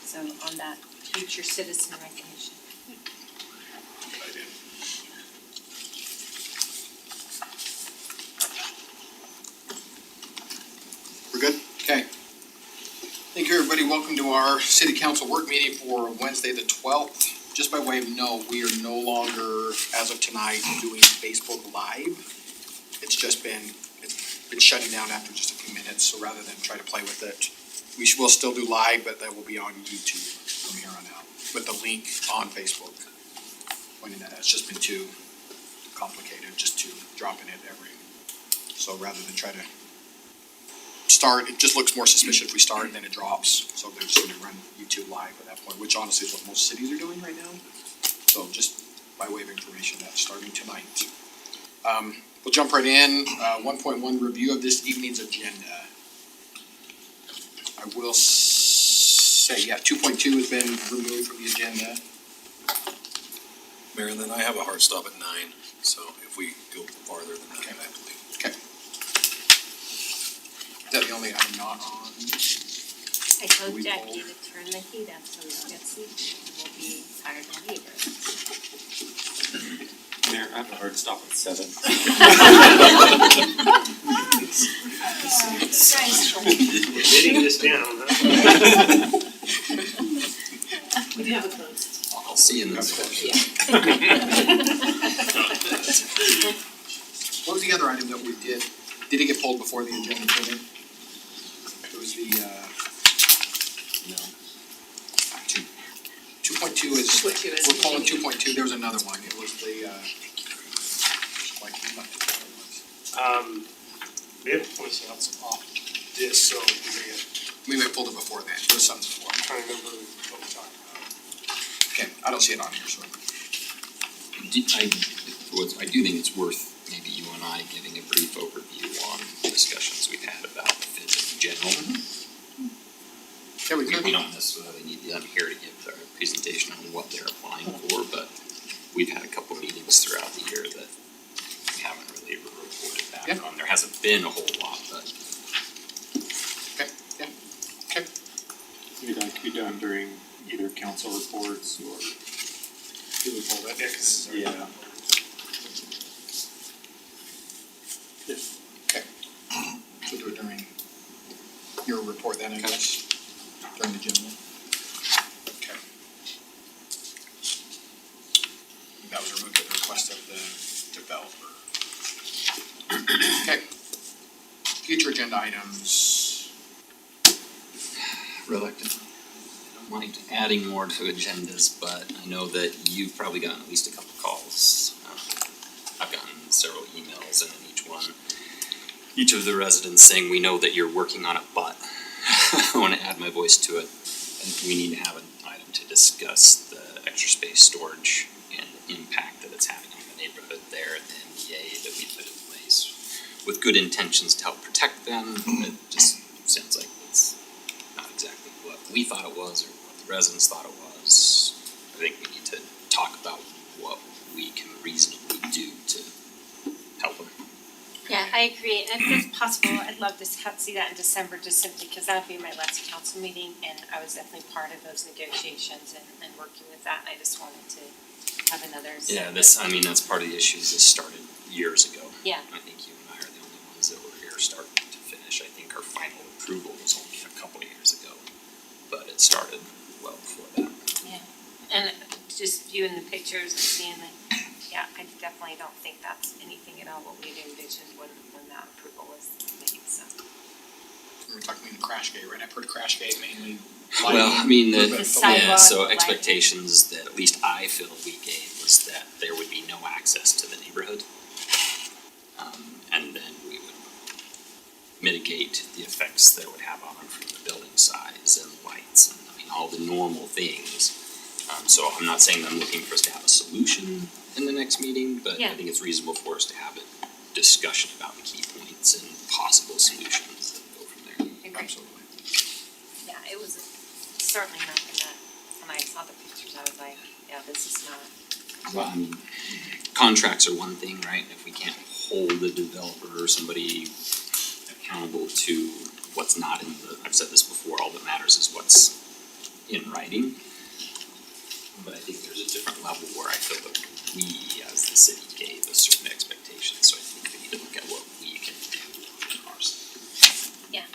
So on that future citizen recognition. Good idea. We're good? Okay. Thank you, everybody. Welcome to our city council work meeting for Wednesday, the 12th. Just by way of note, we are no longer, as of tonight, doing Facebook Live. It's been shutting down after just a few minutes, so rather than try to play with it, will still do live, but that will be on YouTube from here on out, with the link on Facebook. Pointing that out, it's just been too complicated, just to dropping it every. So rather than try to start, it just looks more suspicious if we start and then it drops. So they're just gonna run YouTube live at that point, which honestly is what most cities are doing right now. So just by way of information, that's starting tonight. We'll jump right in. 1.1 review of this evening's agenda. I will say, 2.2 has been removed from the agenda. Mayor, and then I have a hard stop at 9, so if we go farther than that, I have to leave. Okay. Is that the only item not on? I told Jackie to turn the heat up so we don't get sleepy. We'll be tired of labor. Mayor, I have a hard stop at 7. Getting this down, huh? We do have a closed. I'll see you in this. What was the other item that we did? Did it get pulled before the agenda came in? It was the, No. 2.2 is, 2.2 is- we're pulling 2.2, there was another one, it was the, We have points out off this, so we may have pulled it before then, there was something before. I'm trying to remember what we talked about. Okay, I don't see it on here, so. I do think it's worth maybe you and I giving a brief overview on discussions we've had about FIDs in general. Yeah, we could. We don't necessarily need them here to give their presentation on what they're applying for, but we've had a couple meetings throughout the year that we haven't really reported back on. There hasn't been a whole lot, but. Okay. Maybe that could be done during either council reports or. Did we pull that? Yeah, 'cause Yeah. Okay. So do it during your report then, I guess, during the general. Okay. That was removed at the request of the developer. Okay. Future agenda items. Reluctant. I don't mind adding more to agendas, but I know that you've probably gotten at least a couple calls. I've gotten several emails, and in each of the residents saying, we know that you're working on it, but I want to add my voice to it. And we need to have an item to discuss the extra space storage and the impact that it's having on the neighborhood there at the NDA that we put in place with good intentions to help protect them. It just sounds like it's not exactly what we thought it was or what the residents thought it was. I think we need to talk about what we can reasonably do to help them. Yeah, I agree, and if it's possible, I'd love to see that in December, just simply because that'll be my last council meeting, and I was definitely part of those negotiations and working with that, and I just wanted to have another. Yeah, that's part of the issues. This started years ago. Yeah. I think you and I are the only ones that were here starting to finish. I think our final approval was only a couple of years ago, but it started well before that. Yeah, and just viewing the pictures and seeing that, yeah, I definitely don't think that's anything at all what we'd envisioned when that approval was made, so. We were talking about the crash gate, right? I've heard crash gate mainly. Well, I mean, The sidewalk so lighting. expectations that at least I feel we gave was that there would be no access to the neighborhood. And then we would mitigate the effects that it would have on them from the building size and lights and, all the normal things. So I'm not saying that I'm looking for us to have a solution in the next meeting, but Yeah. I think it's reasonable for us to have a discussion about the key points and possible solutions that go from there. Agreed. Absolutely. Yeah, it was certainly not gonna, when I saw the pictures, I was like, yeah, this is not. Well, contracts are one thing, right? If we can't hold the developer or somebody accountable to what's not in the, I've said this before, all that matters is what's in writing. writing. But I think there's a different level where I feel that we as the city gave a certain expectation, so I think we need to look at what we can do on our side. Yeah.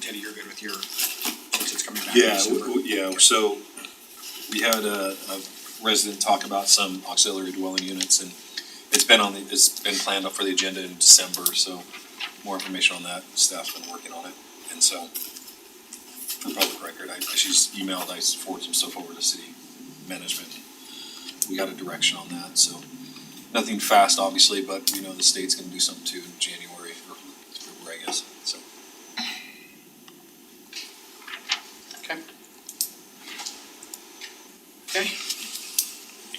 Teddy, you're good with your, since it's coming back. Yeah, December. so we had a resident talk about some auxiliary dwelling units, and it's been planned up for the agenda in December, so more information on that, staff's been working on it, and so for public record, she's emailed, I forwarded some stuff over to city management. We got a direction on that, so nothing fast, obviously, but we know the state's gonna do something too in January, or February, I guess, so. Okay. Okay.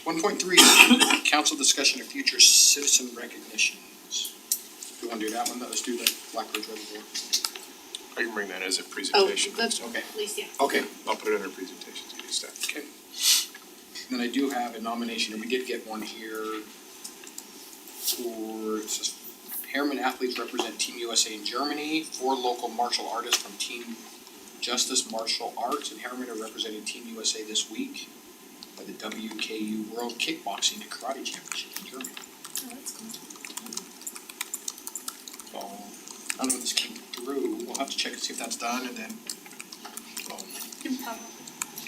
1.3, council discussion of future citizen recognitions. Do you wanna do that one? Let's do the Blackridge Reservoir. I can bring that as a Oh, presentation. that's, Okay. please, yeah. Okay. I'll put it under presentations, you stuff. Okay. Then I do have a nomination, and we did get one here for, it says, Harriman athletes represent Team USA in Germany, 4 local martial artists from Team Justice Martial Arts in Harriman are representing Team USA this week by the WKU World Kickboxing and Karate Championship in Germany. Oh, that's cool. So, I don't know if this came through, we'll have to check and see if that's done, and then, well, can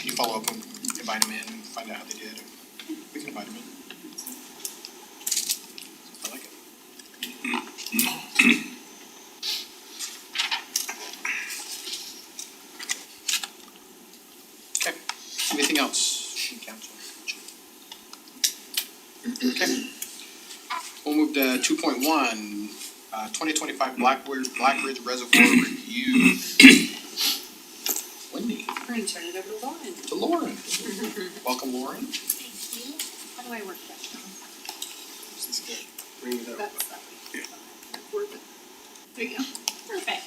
you follow up and invite them in and find out how they did? We can invite them in. I like it. Okay, anything else from council? Okay. We'll move to 2.1, 2025 Blackridge Reservoir Review. Wendy, We're gonna turn it over to Lauren. to Lauren. Welcome, Lauren. Thank you. How do I work that, John? Bring it up. That's that way. Work it. There you go. Perfect.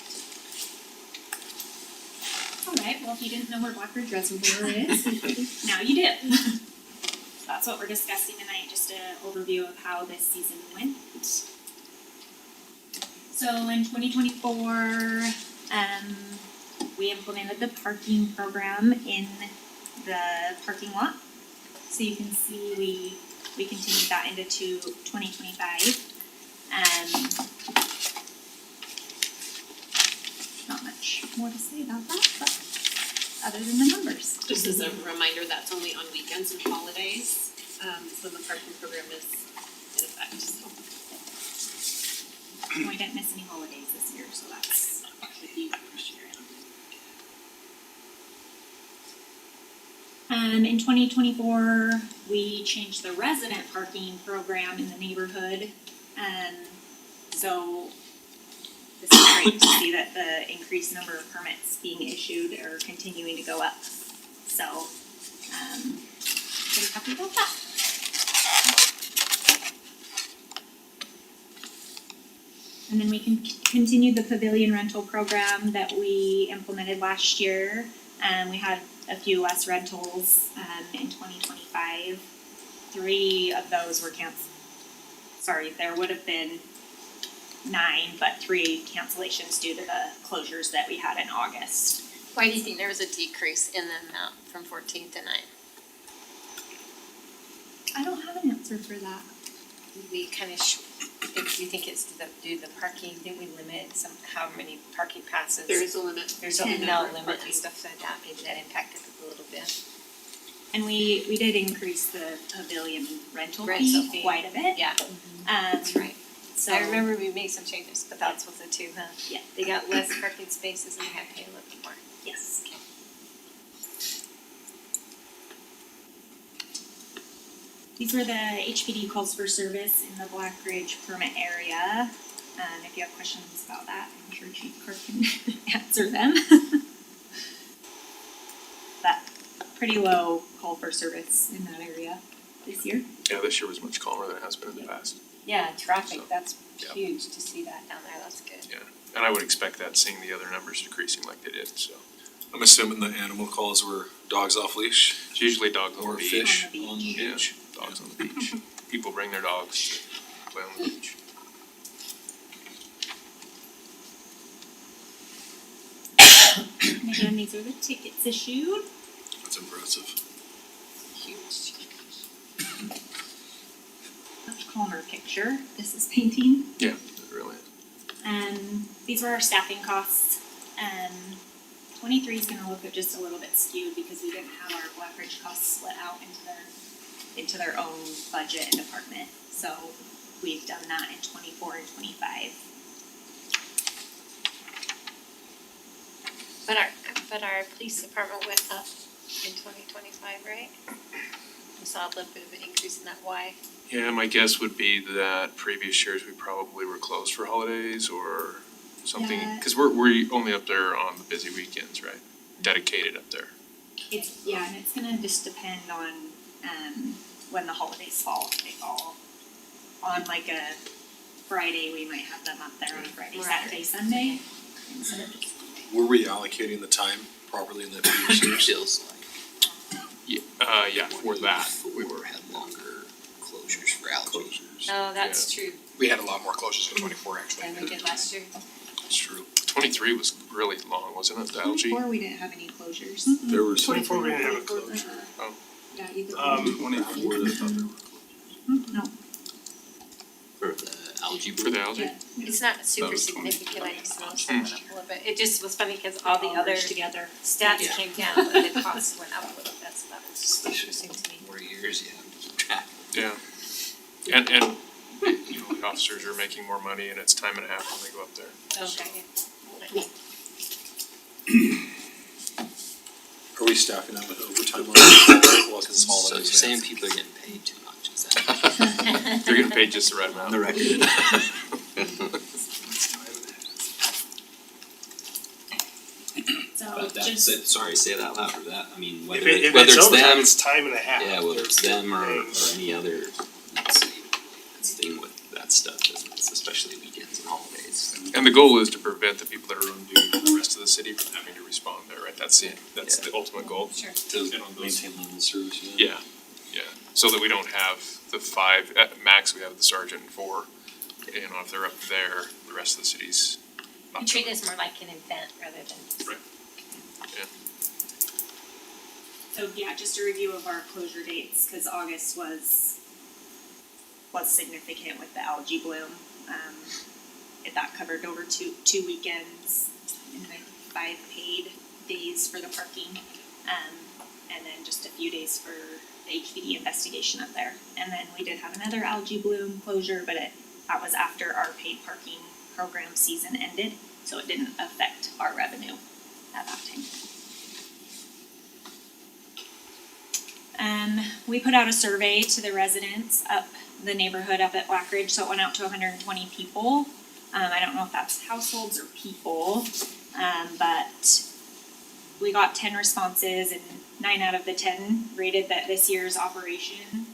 Alright, well, if you didn't know where Blackridge Reservoir is, now you do. That's what we're discussing tonight, just an overview of how this season went. So in 2024, we implemented the parking program in the parking lot. So you can see we continued that into 2025. Not much more to say about that, but other than the numbers. Just as a reminder, that's only on weekends and holidays, so the parking program is in effect, so. We didn't miss any holidays this year, so that's a huge push here. In 2024, we changed the resident parking program in the neighborhood. So this is great to see that the increased number of permits being issued are continuing to go up. So, pretty happy about that. And then we can continue the pavilion rental program that we implemented last year. We had a few less rentals in 2025. 3 of those were canceled. Sorry, there would have been 9, but 3 cancellations due to the closures that we had in August. Why do you think there was a decrease in the amount from 14 to 9? I don't have an answer for that. We kind of, do you think it's due to the parking, did we limit how many parking passes? There is a limit. There's to a the no number of limit and parking. stuff like that, maybe that impacted it a little bit. And we did increase the pavilion rental Rental fee fee. quite a bit. Yeah, that's right. So I remember we made some changes, but that's what the 2, huh? Yeah. They got less parking spaces and they had to pay a little bit more. Yes. These were the HPD calls for service in the Blackridge permit area. If you have questions about that, I'm sure Chief Kirk can answer them. But pretty low call for service in that area this year. Yeah, this year was much calmer than it has been in the past. Yeah, traffic, So, that's yeah. huge to see that down there, that's good. Yeah, and I would expect that seeing the other numbers decreasing like they did, so. I'm assuming the animal calls were dogs off leash It's usually dogs on or the beach. fish On the on the Yeah, beach. dogs on the beach. People bring their dogs to play on the beach. And these are the tickets issued. That's impressive. Huge. Much calmer picture. This is painting. Yeah, really. These were our staffing costs. 23 is gonna look just a little bit skewed because we didn't have our Blackridge costs split out into their own budget and department. So we've done that in 24 and 25. But our police department went up in 2025, right? We saw a little bit of an increase in that, why? Yeah, my guess would be that previous years we probably were closed for holidays or something, Yeah. cause we're only up there on the busy weekends, right? Dedicated up there. And it's gonna just depend on when the holidays fall. If they fall on like a Friday, we might have them up there on a Friday, Right. Saturday, Sunday instead of just Sunday. Were we allocating the time properly in the previous years? Feels like Yeah, for that, we were. had longer closures for algae. Closures. Oh, that's true, We had a lot more closures in 24 actually. than we did last year. That's true. 23 was really long, wasn't it, the algae? 24, we didn't have any closures. There was. 24 we didn't have a closure. Oh. Yeah, you could. 24 I thought there were. No, For the algae For the algae? yeah. It's not super was significant, I just noticed it went up a little bit. It just was funny because all the All other merged together. stats Yeah. came down, but the costs went up a little bit, so that was interesting to me. More years, you have to keep track. Yeah. And you know, the officers are making more money and it's time and a half when they go up there. Okay. Are we staffing up with overtime on the well, cause it's So holidays? you're saying people are getting paid too much, is that They're getting paid just the right on amount. the record? So But that's just, it, sorry, say it out loud, or that, I mean, whether If whether it's it's overtime, them, it's time and a half. yeah, whether it's them or They're any other, let's see, that's the thing with that stuff, isn't it? Especially weekends and holidays. And the goal is to prevent the people that are on duty from the rest of the city from having to respond there, right? That's the ultimate goal. Sure. To And on those- maintain level of service, Yeah, yeah. So that we don't have the 5, at max we have the sergeant and 4. You know, if they're up there, the rest of the city's not We treat covered. this more like an event rather than. Right. so yeah, just a review of our closure dates, cause August was significant with the algae bloom. That covered over two weekends and then 5 paid days for the parking. And then just a few days for the HPD investigation up there. And then we did have another algae bloom closure, but that was after our paid parking program season ended, so it didn't affect our revenue at that time. We put out a survey to the residents up the neighborhood up at Blackridge, so it went out to 120 people. I don't know if that's households or people, but we got 10 responses and 9 out of the 10 rated that this year's operation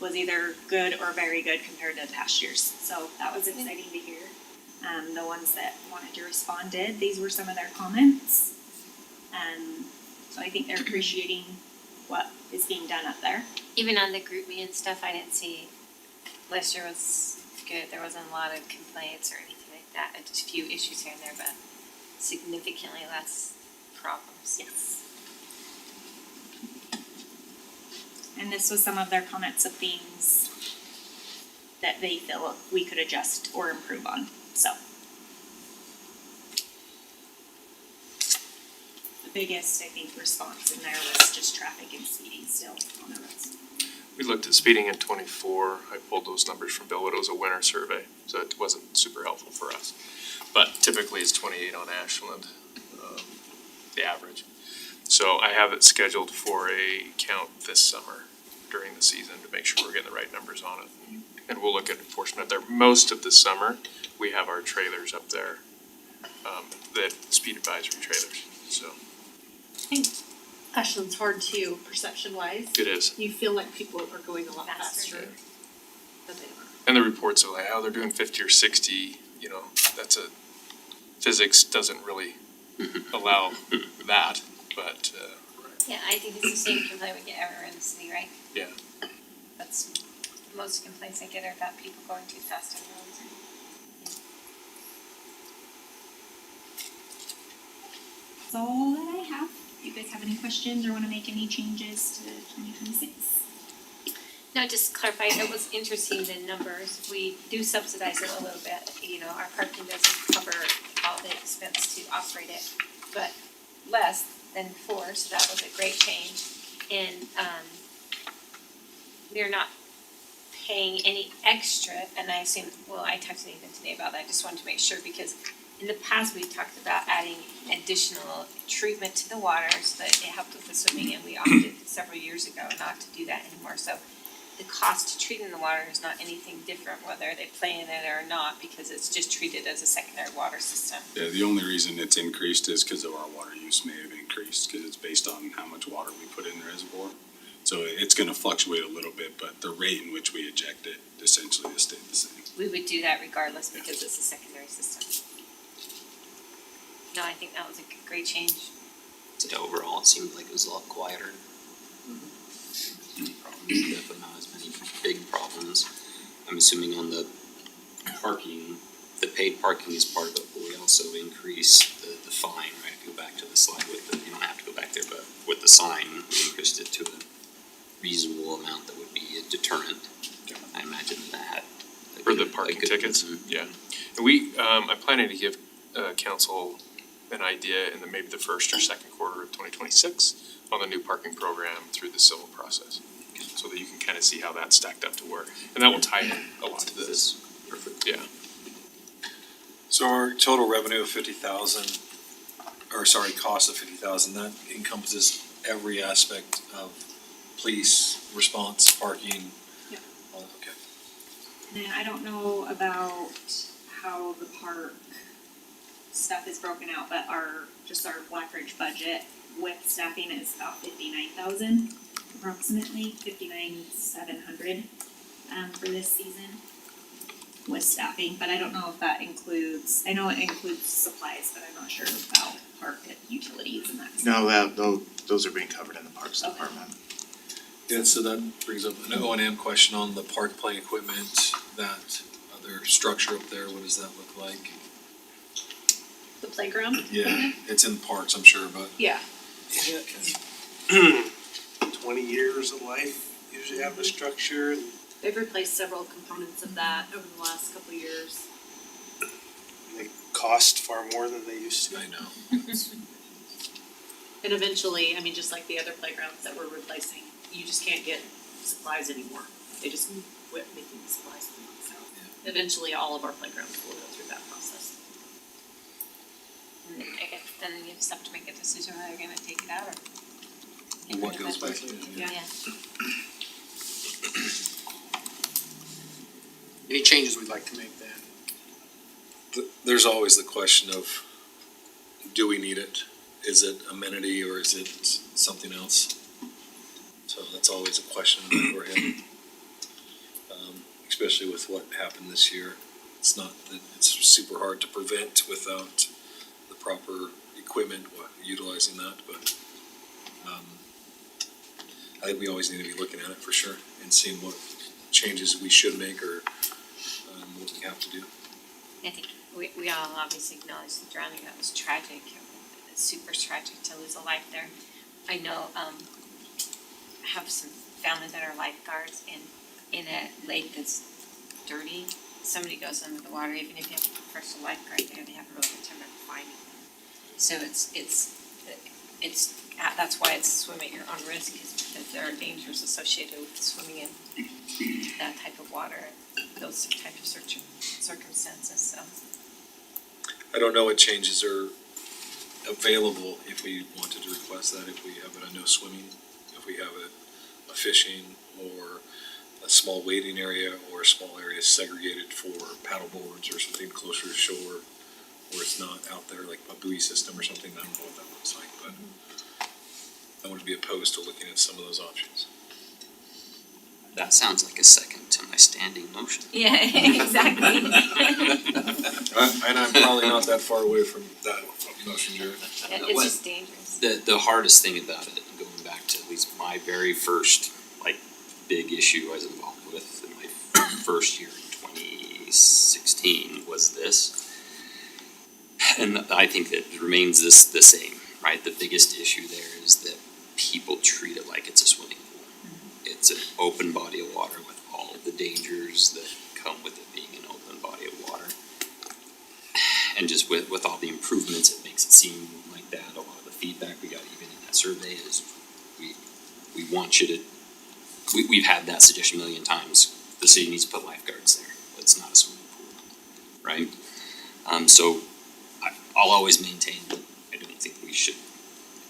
was either good or very good compared to past years. So that was exciting to hear. The ones that wanted to respond did. These were some of their comments. So I think they're appreciating what is being done up there. Even on the group me and stuff, I didn't see, last year was good, there wasn't a lot of complaints or anything like that, just a few issues here and there, but significantly less problems. Yes. And this was some of their comments of things that they feel we could adjust or improve on, so. The biggest, I think, response in there was just traffic and speeding still on the roads. We looked at speeding in 24. I pulled those numbers from Bill, it was a winter survey, so it wasn't super helpful for us. But typically it's 28 on Ashland, the average. So I have it scheduled for a count this summer during the season to make sure we're getting the right numbers on it. And we'll look at enforcement there. Most of the summer, we have our trailers up there, the speed advisory trailers, so Ashland's hard too, perception wise. it is. You feel like people are going a lot Faster. faster than they are. And the reports are like, oh, they're doing 50 or 60, you know, physics doesn't really allow that, but, Yeah, I think it's the same complaint we get everywhere in the city, right? yeah. That's, most complaints I get are about people going too fast on roads. That's all that I guys have any questions or wanna make any changes to 2026. No, just clarify, it was interesting, the numbers, we do subsidize it a little bit, you know, our parking doesn't cover all the expense to operate it, but less than before, so that was a great change. And, we're not paying any extra, and I assume, well, I talked to Nathan today about that, I just wanted to make sure, because in the past, we talked about adding additional treatment to the water so that it helped with the swimming, and we opted several years ago not to do that anymore, so the cost to treating the water is not anything different, whether they play in it or not, because it's just treated as a secondary water system. Yeah, the only reason it's increased is because of our water use may have increased, because it's based on how much water we put in the reservoir. So it's gonna fluctuate a little bit, but the rate in which we eject it essentially has stayed the same. We would do that regardless because it's a secondary system. No, I think that was a great change. So overall, it seemed like it was a lot quieter. Problems, definitely not as many big problems. I'm assuming on the parking, the paid parking is part of it, but we also increase the fine, right? If you go back to the slide with the, you don't have to go back there, but with the sign, we increased it to a reasonable amount that would be a deterrent. I imagine that. For the parking tickets, yeah. And we, I'm planning to give, council an idea in maybe the first or second quarter of 2026 on the new parking program through the civil process. So that you can kind of see how that stacked up to work, and that will tie in a lot to this. Perfect. Yeah. So our total revenue of 50,000, or sorry, cost of 50,000, that encompasses every aspect of police, response, parking. Yep. Oh, okay. And then I don't know about how the park stuff is broken out, but our Blackridge budget with staffing is about 59,000, approximately 59,700 for this season with staffing, but I don't know if that includes, I know it includes supplies, but I'm not sure about park utilities and that stuff. No, those are being covered in the Parks Okay. Department. Yeah, so that brings up an O&M question on the park playing equipment, that other structure up there, what does that look like? The playground? Yeah, it's in parks, I'm sure, but. Yeah. 20 years of life, usually have a structure. They've replaced several components of that over the last couple of years. They cost far more than they used to. I know. And eventually, I mean, just like the other playgrounds that we're replacing, you just can't get supplies anymore. They just quit making supplies. So eventually, all of our playgrounds will go through that process. And I guess then you just have to make a decision whether you're gonna take it out or. And what goes back in, Yeah. Any changes we'd like to make then? There's always the question of, do we need it? Is it amenity or is it something else? So that's always a question in the forehead. Especially with what happened this year. It's not that it's super hard to prevent without the proper equipment, utilizing that, but I think we always need to be looking at it for sure and seeing what changes we should make or what we have to do. I think we all obviously acknowledge the drowning, that was tragic, it's super tragic to lose a life there. I know, I have some family that are lifeguards and in a lake that's dirty, somebody goes under the water, even if you have a professional lifeguard there, they have a really good time of finding them. So it's that's why it's swim at your own risk, is because there are dangers associated with swimming in that type of water, those type of circumstances, so. I don't know what changes are available if we wanted to request that, if we have it, I know swimming, if we have a fishing or a small wading area or a small area segregated for paddle boards or something closer to shore, or it's not out there like a buoy system or something, I don't know what that looks like, but I wouldn't be opposed to looking at some of those options. That sounds like a second to my standing motion. Yeah, exactly. And I'm probably not that far away from that motion, Jared. It's just dangerous. The hardest thing about it, going back to at least my very first, big issue I was involved with in my first year in 2016 was this. And I think it remains the same. right? The biggest issue there is that people treat it like it's a swimming pool. It's an open body of water with all of the dangers that come with it being an open body of water. And just with all the improvements, it makes it seem like that. A lot of the feedback we got even in that survey is we want you to, we've had that suggestion a million times. The city needs to put lifeguards there. It's not a swimming pool, right? So I'll always maintain that I don't think we should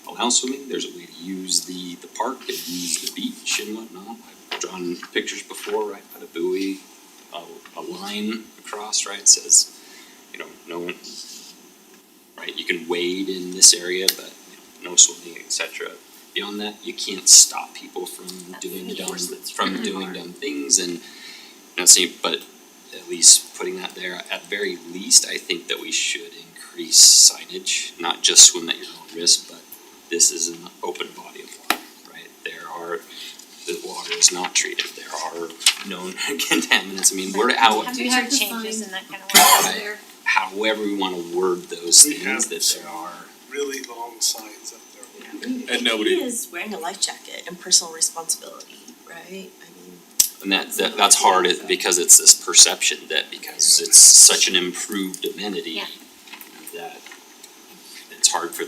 allow swimming. There's a way to use the park and use the beach and whatnot. I've drawn pictures before, right? Put a buoy, a line across, right? Says, you know, no one, right? You can wade in this area, but no swimming, etc. Beyond that, you can't stop people from doing dumb things and not saying, but at least putting that there. At very least, I think that we should increase signage, not just swim at your own risk, but this is an open body of water, right? The water is not treated. There are known contaminants. I mean, Temperature changes and that kind of work there. however we wanna word those We things, have that there are. really long signs up there. And nobody- The key is wearing a life jacket and personal responsibility, right? I mean, And that's hard because it's this perception that because it's such an improved amenity Yeah. that it's hard for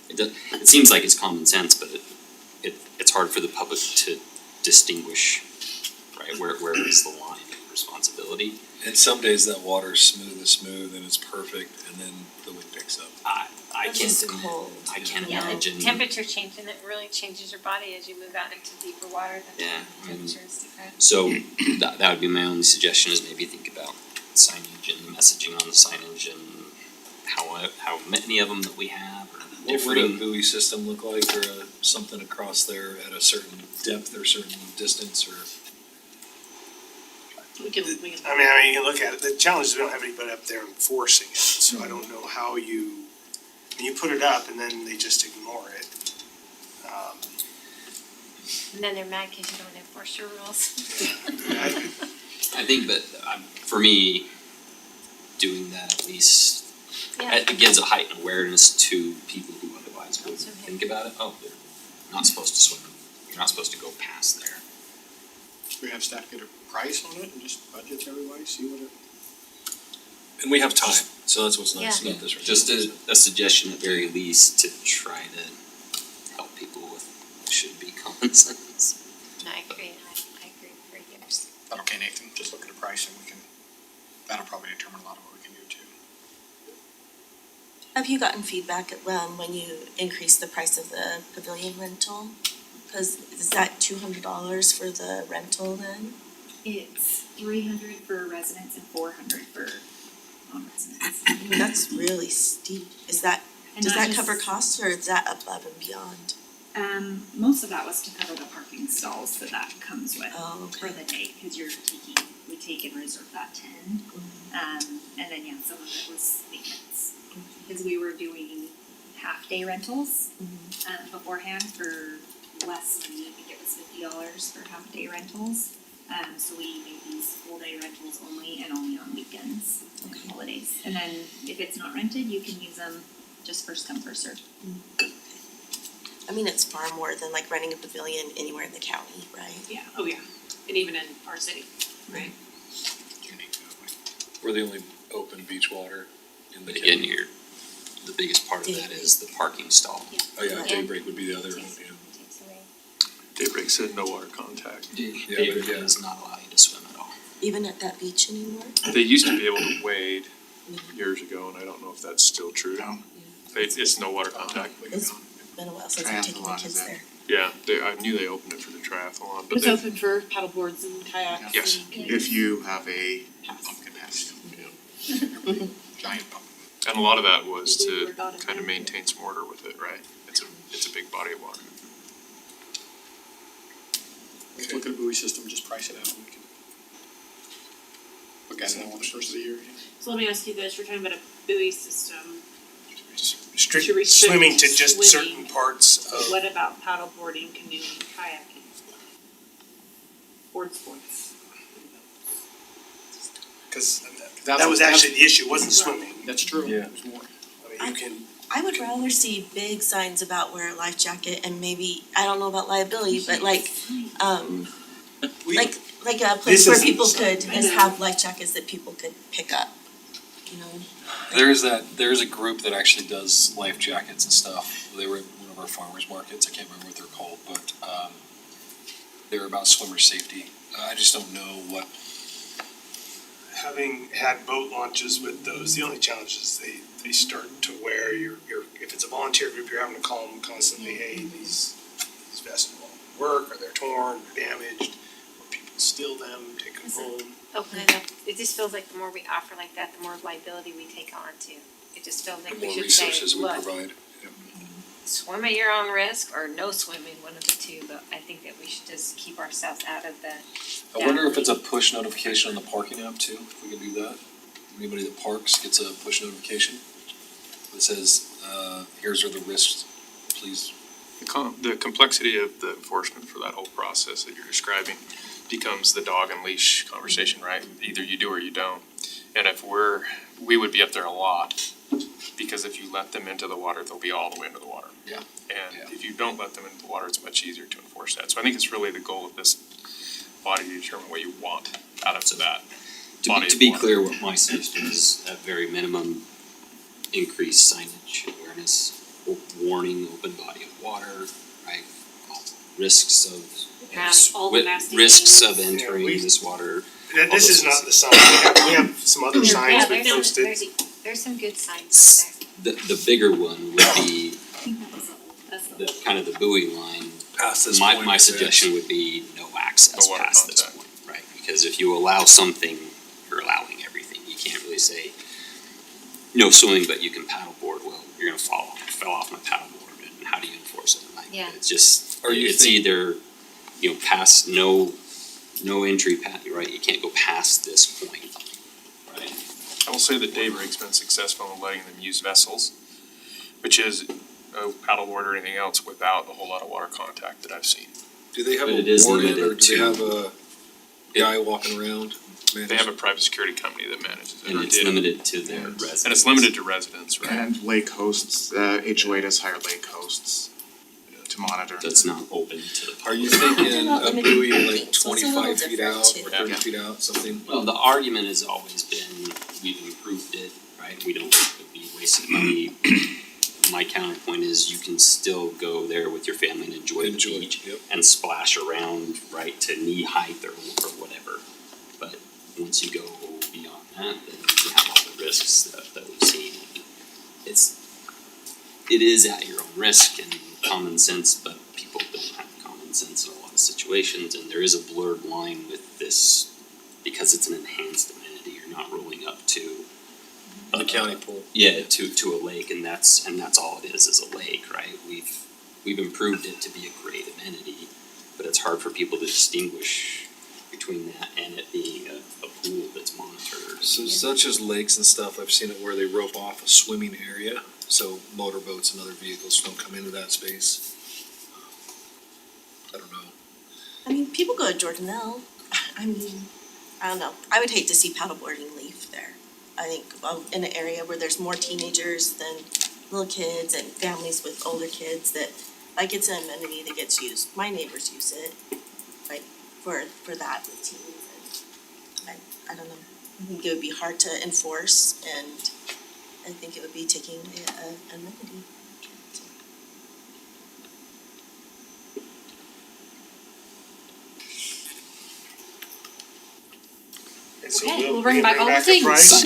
it seems like it's common sense, but it's hard for the public to distinguish, right, where is the line of responsibility. And some days that water's smooth as smooth and it's perfect, and then the wind picks up. I it's can't, just cold. I can't Yeah, imagine. the temperature change and it really changes your body as you move out into deeper water, the Yeah, temperature is different. So that would be my only suggestion is maybe think about signage and the messaging on the signage and how many of them that we have or What would a differing. buoy system look like, or something across there at a certain depth or certain distance, or? We can. I mean, you can look at it, the challenge is we don't have anybody up there enforcing it, so I don't know how you put it up and then they just ignore it. And then they're mad because you don't enforce your rules. I think that for me, doing that at least, it gives a heightened awareness to people who otherwise wouldn't think about it. Oh, they're not supposed to swim. You're not supposed to go past there. We have staff get a price on it and just budget to everybody, see what it. And we have time, so that's what's nice Yeah. about this. Just a suggestion at very least to try to help people with what should be common sense. And I agree for years. But okay, Nathan, just look at the price and that'll probably determine a lot of what we can do too. Have you gotten feedback when you increase the price of the pavilion rental? Cause is that $200 for the rental then? It's $300 for residents and $400 for non-residents. I mean, that's really steep. Does that cover costs or is that above and beyond? Most of that was to cover the parking stalls that comes with Oh, for okay. the day, cause we take and reserve that 10. And then, some of it was maintenance. Cause we were doing half-day rentals, beforehand for less money. I think it was $50 for half-day rentals. So we made these full-day rentals only and only on weekends and holidays. And then if it's not rented, you can use them just first come, first served. I mean, it's far more than like renting a pavilion anywhere in the county, right? Yeah, oh yeah, and even in our city. Right. We're the only open beach water in the But county. again, the biggest part of that is the parking stall. Oh yeah, Daybreak would be the other one, Takes away. Daybreak said no water contact. Daybreak does not allow you to swim at all. Even at that beach anymore? They used to be able to wade years ago, and I don't know if that's still true. No. It's no water contact. It's been a while since I've taken my kids there. Yeah, I knew they opened it for the triathlon, but It's they, open for paddle boards and kayaks Yes. and canoes. If you have a pumpkin patio, giant pumpkin. and a lot of that was We to were not in kind of there. maintain some order with it, right? It's a big body of water. Let's look at a buoy system, just price it out. We can look at it on the first of the year. So let me ask you this, we're talking about a buoy system, Strict To restrict swimming to just swimming. certain parts but of, what about paddleboarding, canoeing, kayaking? Board sports. cause that was actually the issue, wasn't swimming. That's true. Yeah. There's more. I mean, you can I would rather see big signs about wear a life jacket and maybe, I don't know about liability, but like, We- like a This place where isn't people the could, sign. and have life jackets that people could pick up, you know? There's a group that actually does life jackets and stuff. They were at one of our farmers markets, I can't remember what they're called, but they're about swimmer safety. I just don't know what, Having had boat launches with those, the only challenge is they start to wear if it's a volunteer group, you're having to call them constantly, hey, these vests won't work, or they're torn, or damaged, or people steal them, take them home. Open it up, it just feels like the more we offer like that, the more liability we take on too. It just feels the like we more should say, resources we look, provide. swim at your own risk or no swimming, one of the two, but I think that we should just keep ourselves out of the. I wonder if it's a push notification on the parking app too, if we can do that. Anybody that parks gets a push notification that says, here's are the risks, please. The complexity of the enforcement for that whole process that you're describing becomes the dog and leash conversation, right? Either you do or you don't. And if we would be up there a lot, because if you let them into the water, they'll be all the way into the water. Yeah. And if you don't let them into the water, it's much easier to enforce that. So I think it's really the goal of this body to determine what you want out of that body To be of water. clear, what my suggestion is at very minimum, increase signage awareness, warning open body of water, right? Risks of, Drowning. All the nasty risks of things. entering we- this water. This is not the sign, we have some other signs Yeah, we posted. there's some good signs there. The bigger one would be That's the kind of the buoy line. Past this My point, my it says. suggestion would be no access No water past this contact. point, right? Because if you allow something, you're allowing everything. You can't really say no swimming, but you can paddleboard. Well, you're gonna fell off my paddleboard, and how do you enforce it? Like, Yeah. it's just, Are you it's either, past no entry right? You can't go past this point, right? I will say that Daybreak's been successful in letting them use vessels, which is a paddleboard or anything else without a whole lot of water contact that I've seen. Do they have But it a is warden or limited do they to- have a guy walking around? They have a private security company that manages it. And or it's did. limited to their residents. And it's limited to residents, right? And lake hosts, HOA does hire lake hosts to monitor. That's not open to the public. Are you thinking not a limited buoy to like things, so it's a little 25 feet different out too. or 30 Yeah. feet out, something? Well, the argument has always been, we've improved it, right? We don't be wasting money. My counterpoint is you can still go there with your family and enjoy the beach Yep. and splash around, right, to knee height or whatever. But once you go beyond that, then you have all the risks that we've seen. It is at your own risk and common sense, but people don't have common sense in a lot of situations, and there is a blurred line with this because it's an enhanced amenity. You're not rolling up to The county pool. yeah, to a lake, and that's all it is a lake, right? We've improved it to be a great amenity, but it's hard for people to distinguish between that and it being a pool that's monitored. So such as lakes and stuff, I've seen it where they rope off a swimming area, so motorboats and other vehicles don't come into that space. I don't know. I mean, people go to Jordanelle, I mean, I don't know, I would hate to see paddleboarding leave there. I think, in an area where there's more teenagers than little kids and families with older kids that, like, it's an amenity that gets used. My neighbors use it, like, for that with teens and I don't know. I think it would be hard to enforce and I think it would be taking an amenity. And so Okay, we'll we bring can back all the a things. price.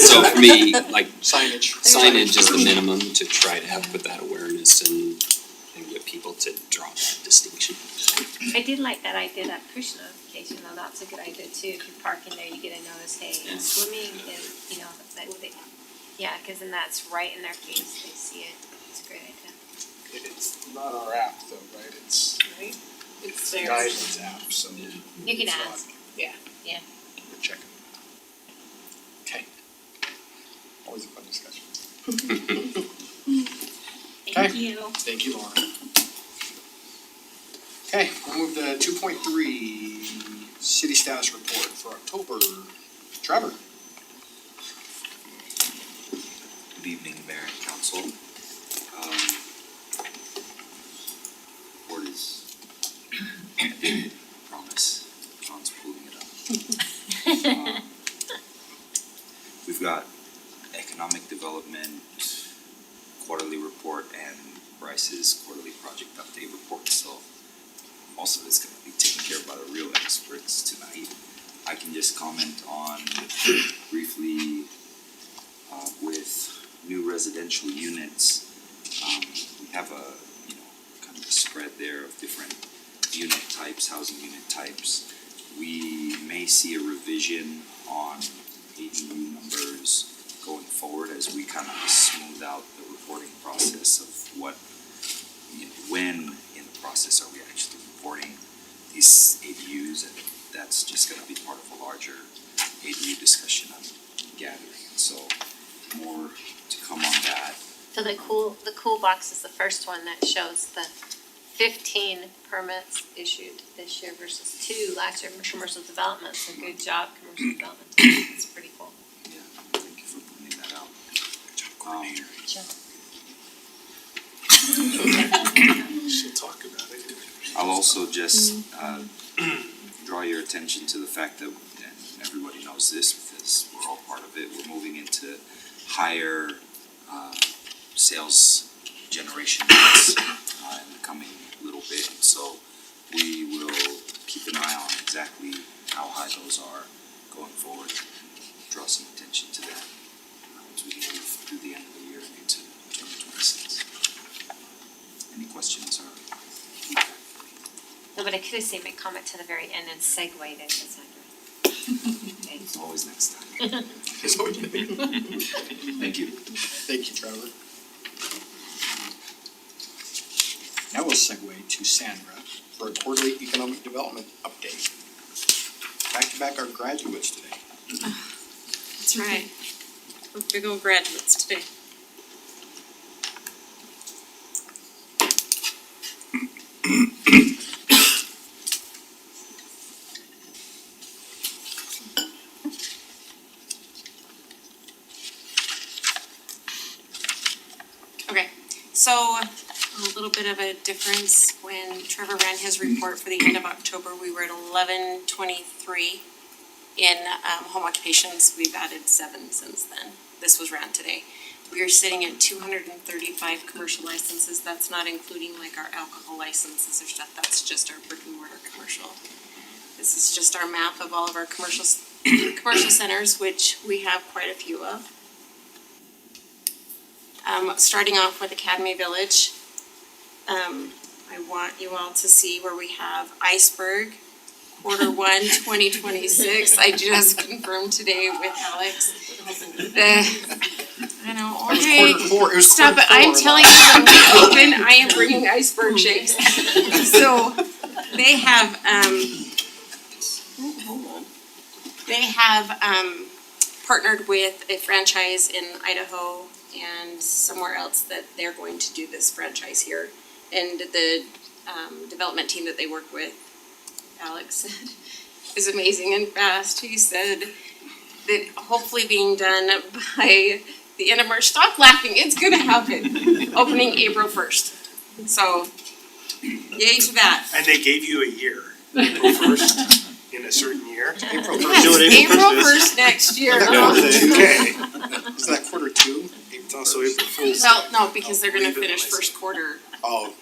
So for me, like Signage. signage is the minimum to try to have put that awareness and get people to draw that distinction. I did like that idea, that push notification, though, that's a good idea too, if you park in there, you get a notice, hey, Yeah. swimming is, yeah, cause then that's right in their face, they see it, it's a great idea. It's not our app though, right? It's It's theirs. Guidance app, so. You can it's not- ask, Yeah. We're checking. Okay. Always a fun discussion. Thank you. Thank you, Lauren. Okay, we'll move to 2.3, city status report for October. Trevor? Good evening, Mayor and Council. council. What is, I didn't promise, John's pulling it up. We've got economic development, quarterly report, and Bryce's quarterly project update report, so most of it's gonna be taken care of by the real experts tonight. I can just comment on briefly, with new residential units. We have a, kind of a spread there of different unit types, housing unit types. We may see a revision on ADU numbers going forward as we kind of smooth out the reporting process of what, when in the process are we actually reporting these ADUs, and that's just gonna be part of a larger ADU discussion I'm gathering, and so more to come on that. So the cool box is the first one that shows the 15 permits issued this year versus 2 last year for commercial development, so good job, commercial development, it's pretty cool. Yeah, thank you for pointing that out. Good job. She'll talk about it. I'll also just draw your attention to the fact that, and everybody knows this because we're all part of it, we're moving into higher sales generation rates in the coming little bit. So we will keep an eye on exactly how high those are going forward, and draw some attention to that as we move through the end of the year and into 2026. Any questions or feedback? No, but I could have saved my comment to the very end and segued it, Cassandra. It's always next time. Thank you. Thank you, Trevor. Now we'll segue to Sandra for a quarterly economic development update. Back to back our graduates today. That's right. We're big old graduates today. So a little bit of a difference, when Trevor ran his report for the end of October, we were at 1123 in home occupations. We've added 7 since then. This was ran today. We are sitting at 235 commercial licenses. That's not including like our alcohol licenses or stuff. That's just our brick and mortar commercial. This is just our map of all of our commercial centers, which we have quite a few of. Starting off with Academy Village, I want you all to see where we have Iceberg, Q1 2026. I just confirmed today with Alex. I know, okay, It was stop it, I'm telling you, when we open, I am bringing Iceberg shakes. So, they have, partnered with a franchise in Idaho and somewhere else that they're going to do this franchise here. And the development team that they work with, Alex said, is amazing and fast. He said that hopefully being done by the end of March. Stop laughing, it's gonna happen. Opening April 1st. So, yay to that. And they gave you a year, April 1st, in a certain year. April April 1st next year. Okay. Isn't that Q2? It's also April Fool's. Well, no, because they're gonna finish first quarter. Oh,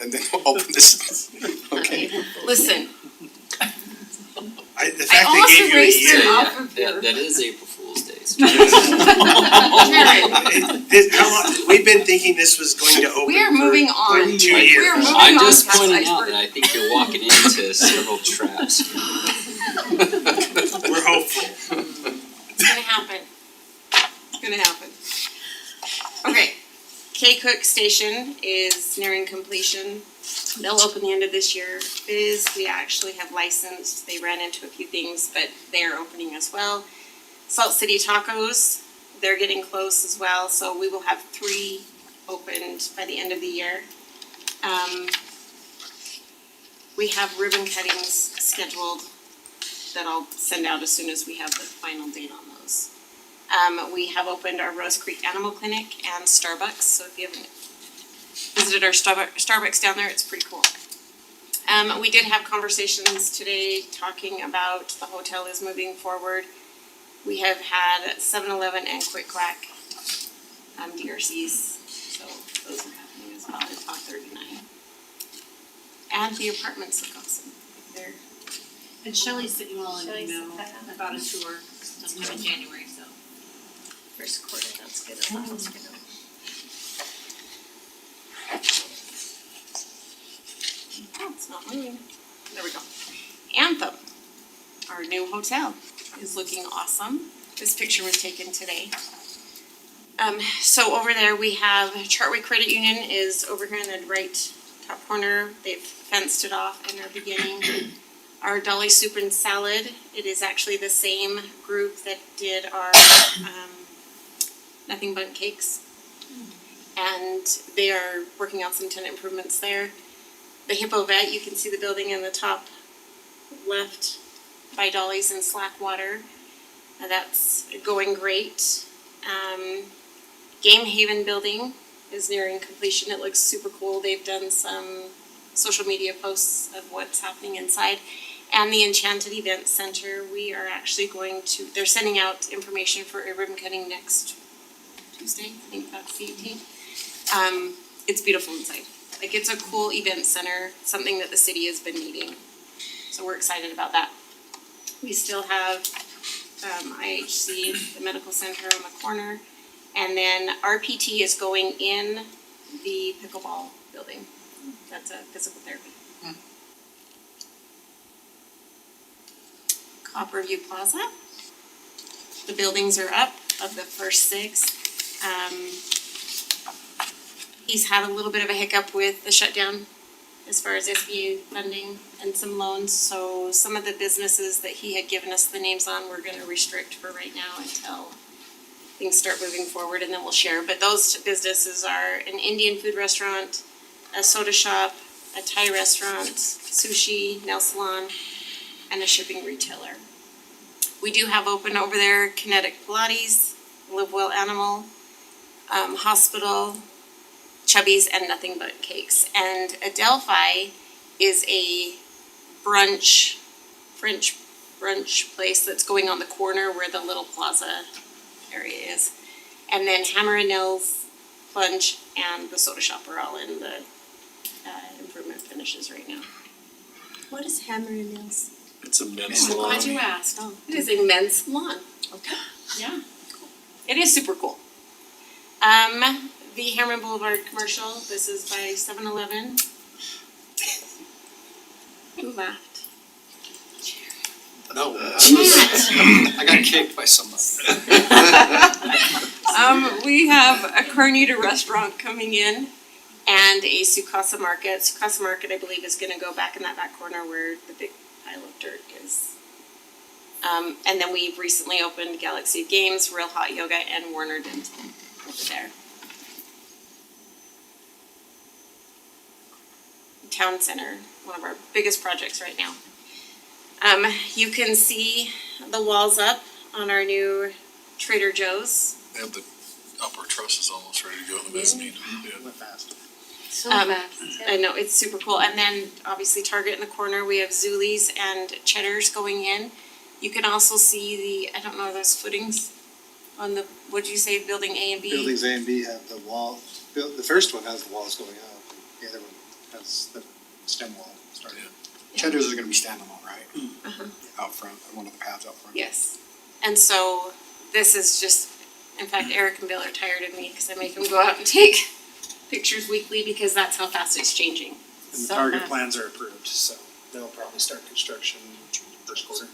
and then we'll open this, okay. Listen, The I fact almost they gave you a erased year. it off of here. That is April Fool's Day. Jared, How long, we've been thinking this was going to open we are moving on. 32 We are years. moving I'm on just past pointing out Iceberg. that I think you're walking into several traps. We're hopeful. It's gonna happen. It's gonna happen. Okay, K-Cook Station is nearing completion. They'll open the end of this year. Fizz, we actually have licensed. They ran into a few things, but they are opening as well. Salt City Tacos, they're getting close as well, so we will have 3 opened by the end of the year. We have ribbon cuttings scheduled that I'll send out as soon as we have the final date on those. We have opened our Rose Creek Animal Clinic and Starbucks, so if you haven't visited our Starbucks down there, it's pretty cool. We did have conversations today talking about the hotel is moving forward. We have had 7-Eleven and Quick Quack DRCs, so those are happening as well at 5:39. And the apartments look awesome. They're And Shelley sent you all an Shelley email sent that out. about a tour sometime in January, so. First quarter, that's good. That's good. Oh, it's not moving. There we go. Anthem, our new hotel, is looking awesome. This picture was taken today. So over there we have Chartway Credit Union is over here in the right top corner. They've fenced it off and they're beginning. Our Dolly Soup and Salad, it is actually the same group that did our Nothing But Cakes. And they are working on some tenant improvements there. The Hippo Vet, you can see the building in the top left by Dolly's in Slackwater. That's going great. Game Haven building is nearing completion. It looks super cool. They've done some social media posts of what's happening inside. And the Enchanted Event Center, we are actually going to, they're sending out information for a ribbon cutting next Tuesday. I think that's the 18th. It's beautiful inside. Like, it's a cool event center, something that the city has been needing. So we're excited about that. We still have IHC, the medical center on the corner. And then RPT is going in the pickleball building. That's a physical therapy. Copperview Plaza. The buildings are up of the first 6. He's had a little bit of a hiccup with the shutdown as far as SBA funding and some loans. So some of the businesses that he had given us the names on, we're gonna restrict for right now until things start moving forward, and then we'll share. But those businesses are an Indian food restaurant, a soda shop, a Thai restaurant, sushi, nail salon, and a shipping retailer. We do have open over there Kinetic Pilates, Live Well Animal, Hospital, Chubby's, and Nothing But Cakes. And Adelphi is a French brunch place that's going on the corner where the little plaza area is. And then Hammer and Nails, Plunge, and the soda shop are all in the improvement finishes right now. What is Hammer and Nails? It's a men's I'm salon. glad you asked. It is a men's salon. Okay. Yeah. It is super cool. The Hammer Boulevard commercial, this is by 7-Eleven. Who laughed? No, I got kicked by somebody. We have a Carnita restaurant coming in and a Sukasa Market. Sukasa Market, I believe, is gonna go back in that back corner where the big pile of dirt is. And then we've recently opened Galaxy of Games, Real Hot Yoga, and Warner Dental over there. Town Center, one of our biggest projects right now. You can see the walls up on our new Trader Joe's. They have the upper trusses almost ready to go in the mezzanine. Went fast. So fast. I know, it's super cool. And then obviously Target in the corner, we have Zuli's and Cheddar's going in. You can also see the, I don't know, those footings on the, what'd you say, building A and B? Buildings A and B have the wall, the first one has the walls going up, the other one has the stem wall starting. Cheddar's is gonna be standalone, right? Uh-huh. Out front, one of the paths out front. Yes. And so this is just, in fact, Eric and Bill are tired of me because I make them go out and take pictures weekly because that's how fast it's changing. And the So Target fast. plans are approved, so they'll probably start construction first quarter.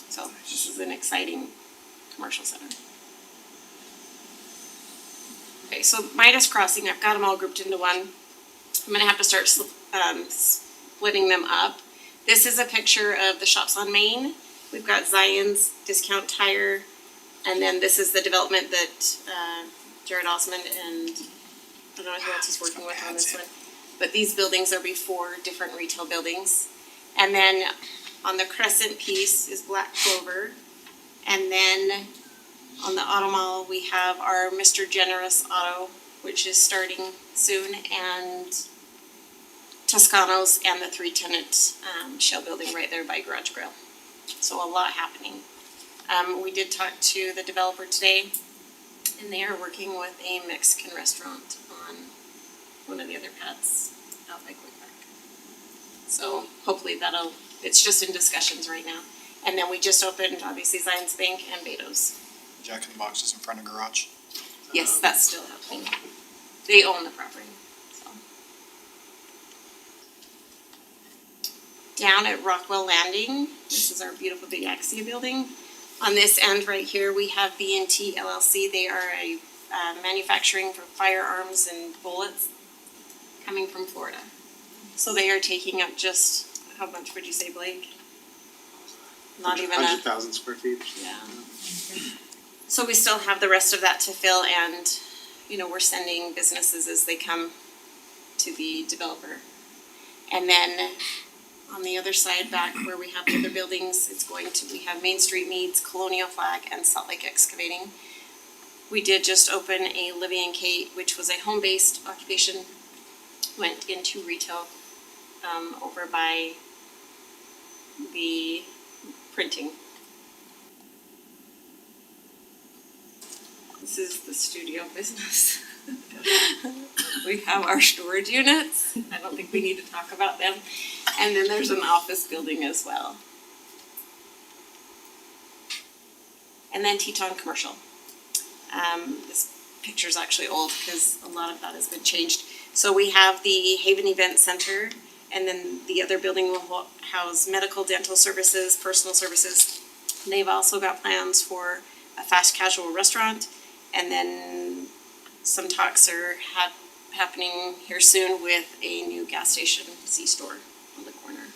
So this is an exciting commercial center. Okay, so Midas Crossing, I've got them all grouped into one. I'm gonna have to start splitting them up. This is a picture of the shops on Main. We've got Zion's, Discount Tire, and then this is the development that Jared Osmond and I don't know who else is working with on this one. But these buildings are before different retail buildings. And then on the crescent piece is Black Clover. And then the auto mall, we have our Mr. Generous Auto, which is starting soon, and Toscano's and the 3-tenant shell building right there by Garage Grill. So a lot happening. We did talk to the developer today, and they are working with a Mexican restaurant on one of the other pads out by Quick Park. So hopefully it's just in discussions right now. And then we just opened, obviously, Zions Bank and Beto's. Jack in the Box is in front of garage. Yes, that's still happening. They own the property, so. Down at Rockwell Landing, this is our beautiful big Axia building. On this end right here, we have B&T LLC. They are a manufacturing for firearms and bullets coming from Florida. So they are taking up just, how much would you say, Blake? Not even 100,000 square feet. Yeah. So we still have the rest of that to fill, and, you know, we're sending businesses as they come to the developer. And then on the other side, back where we have the other buildings, we have Main Street Meats, Colonial Flag, and Salt Lake Excavating. We did just open a Livy and Kate, which was a home-based occupation, went into retail over by the printing. This is the studio business. We have our storage units. I don't think we need to talk about them. And then there's an office building as well. And then Teton Commercial. This picture's actually old because a lot of that has been changed. So we have the Haven Event Center, and then the other building will house medical, dental services, personal services. They've also got plans for a fast casual restaurant, and then some talks are happening here soon with a new gas station, C-store on the corner.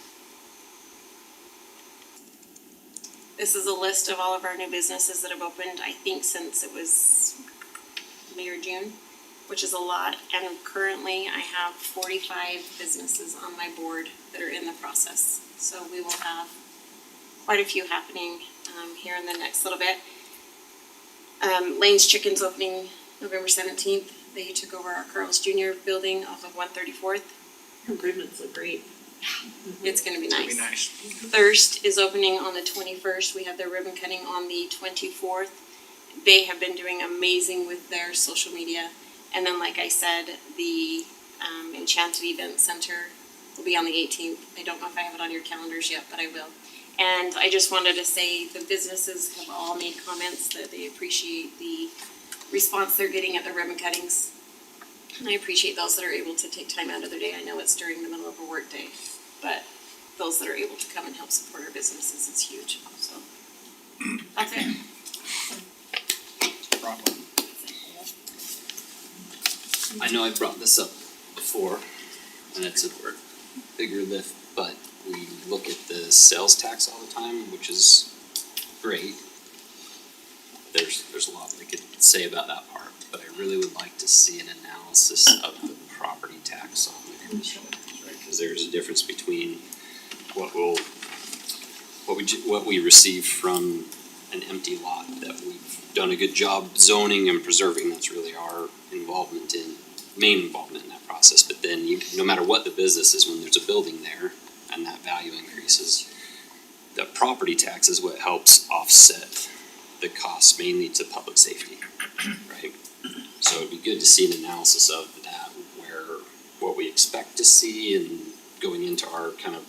This is a list of all of our new businesses that have opened, I think, since it was May or June, which is a lot. And currently I have 45 businesses on my board that are in the process. So we will have quite a few happening here in the next little bit. Lane's Chicken's opening November 17th. They took over our Carl's Jr. building off of 134th. Improvements look great. It's gonna be It's nice. gonna be nice. Thirst is opening on the 21st. We have their ribbon cutting on the 24th. They have been doing amazing with their social media. And then, like I said, the Enchanted Event Center will be on the 18th. I don't know if I have it on your calendars yet, but I will. And I just wanted to say the businesses have all made comments that they appreciate the response they're getting at the ribbon cuttings. And I appreciate those that are able to take time out of their day. I know it's during the middle of a work day, but those that are able to come and help support our businesses is huge, so. That's it. Rockwell. I know I brought this up before, and it's a bigger lift, but we look at the sales tax all the time, which is great. There's a lot we could say about that part, but I really would like to see an analysis of the property tax on the commercial lands, right? Because there's a difference between what we receive from an empty lot that we've done a good job zoning and preserving. That's really our main involvement in that process. But then no matter what the business is, when there's a building there and that value increases, the property tax is what helps offset the costs mainly to public safety, right? So it'd be good to see an analysis of that, where what we expect to see and going into our kind of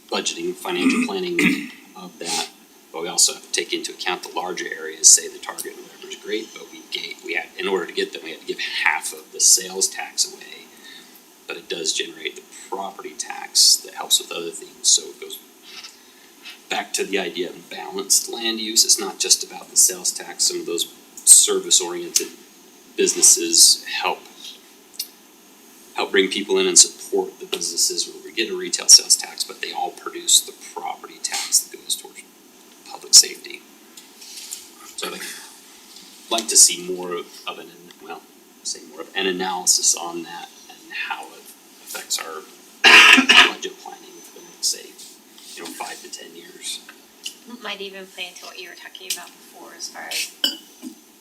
budgeting, financial planning of that. But we also have to take into account the larger areas, say the Target and whatever is great, but we had, in order to get them, we had to give half of the sales tax away. But it does generate the property tax that helps with other things, so it goes back to the idea of balanced land use. It's not just about the sales tax. Some of those service-oriented businesses help bring people in and support the businesses where we get a retail sales tax, but they all produce the property tax that goes towards public safety. So I'd like to see more of an analysis on that and how it affects our budget planning for the next, say, 5 to 10 years. might even play into what you were talking about before as far as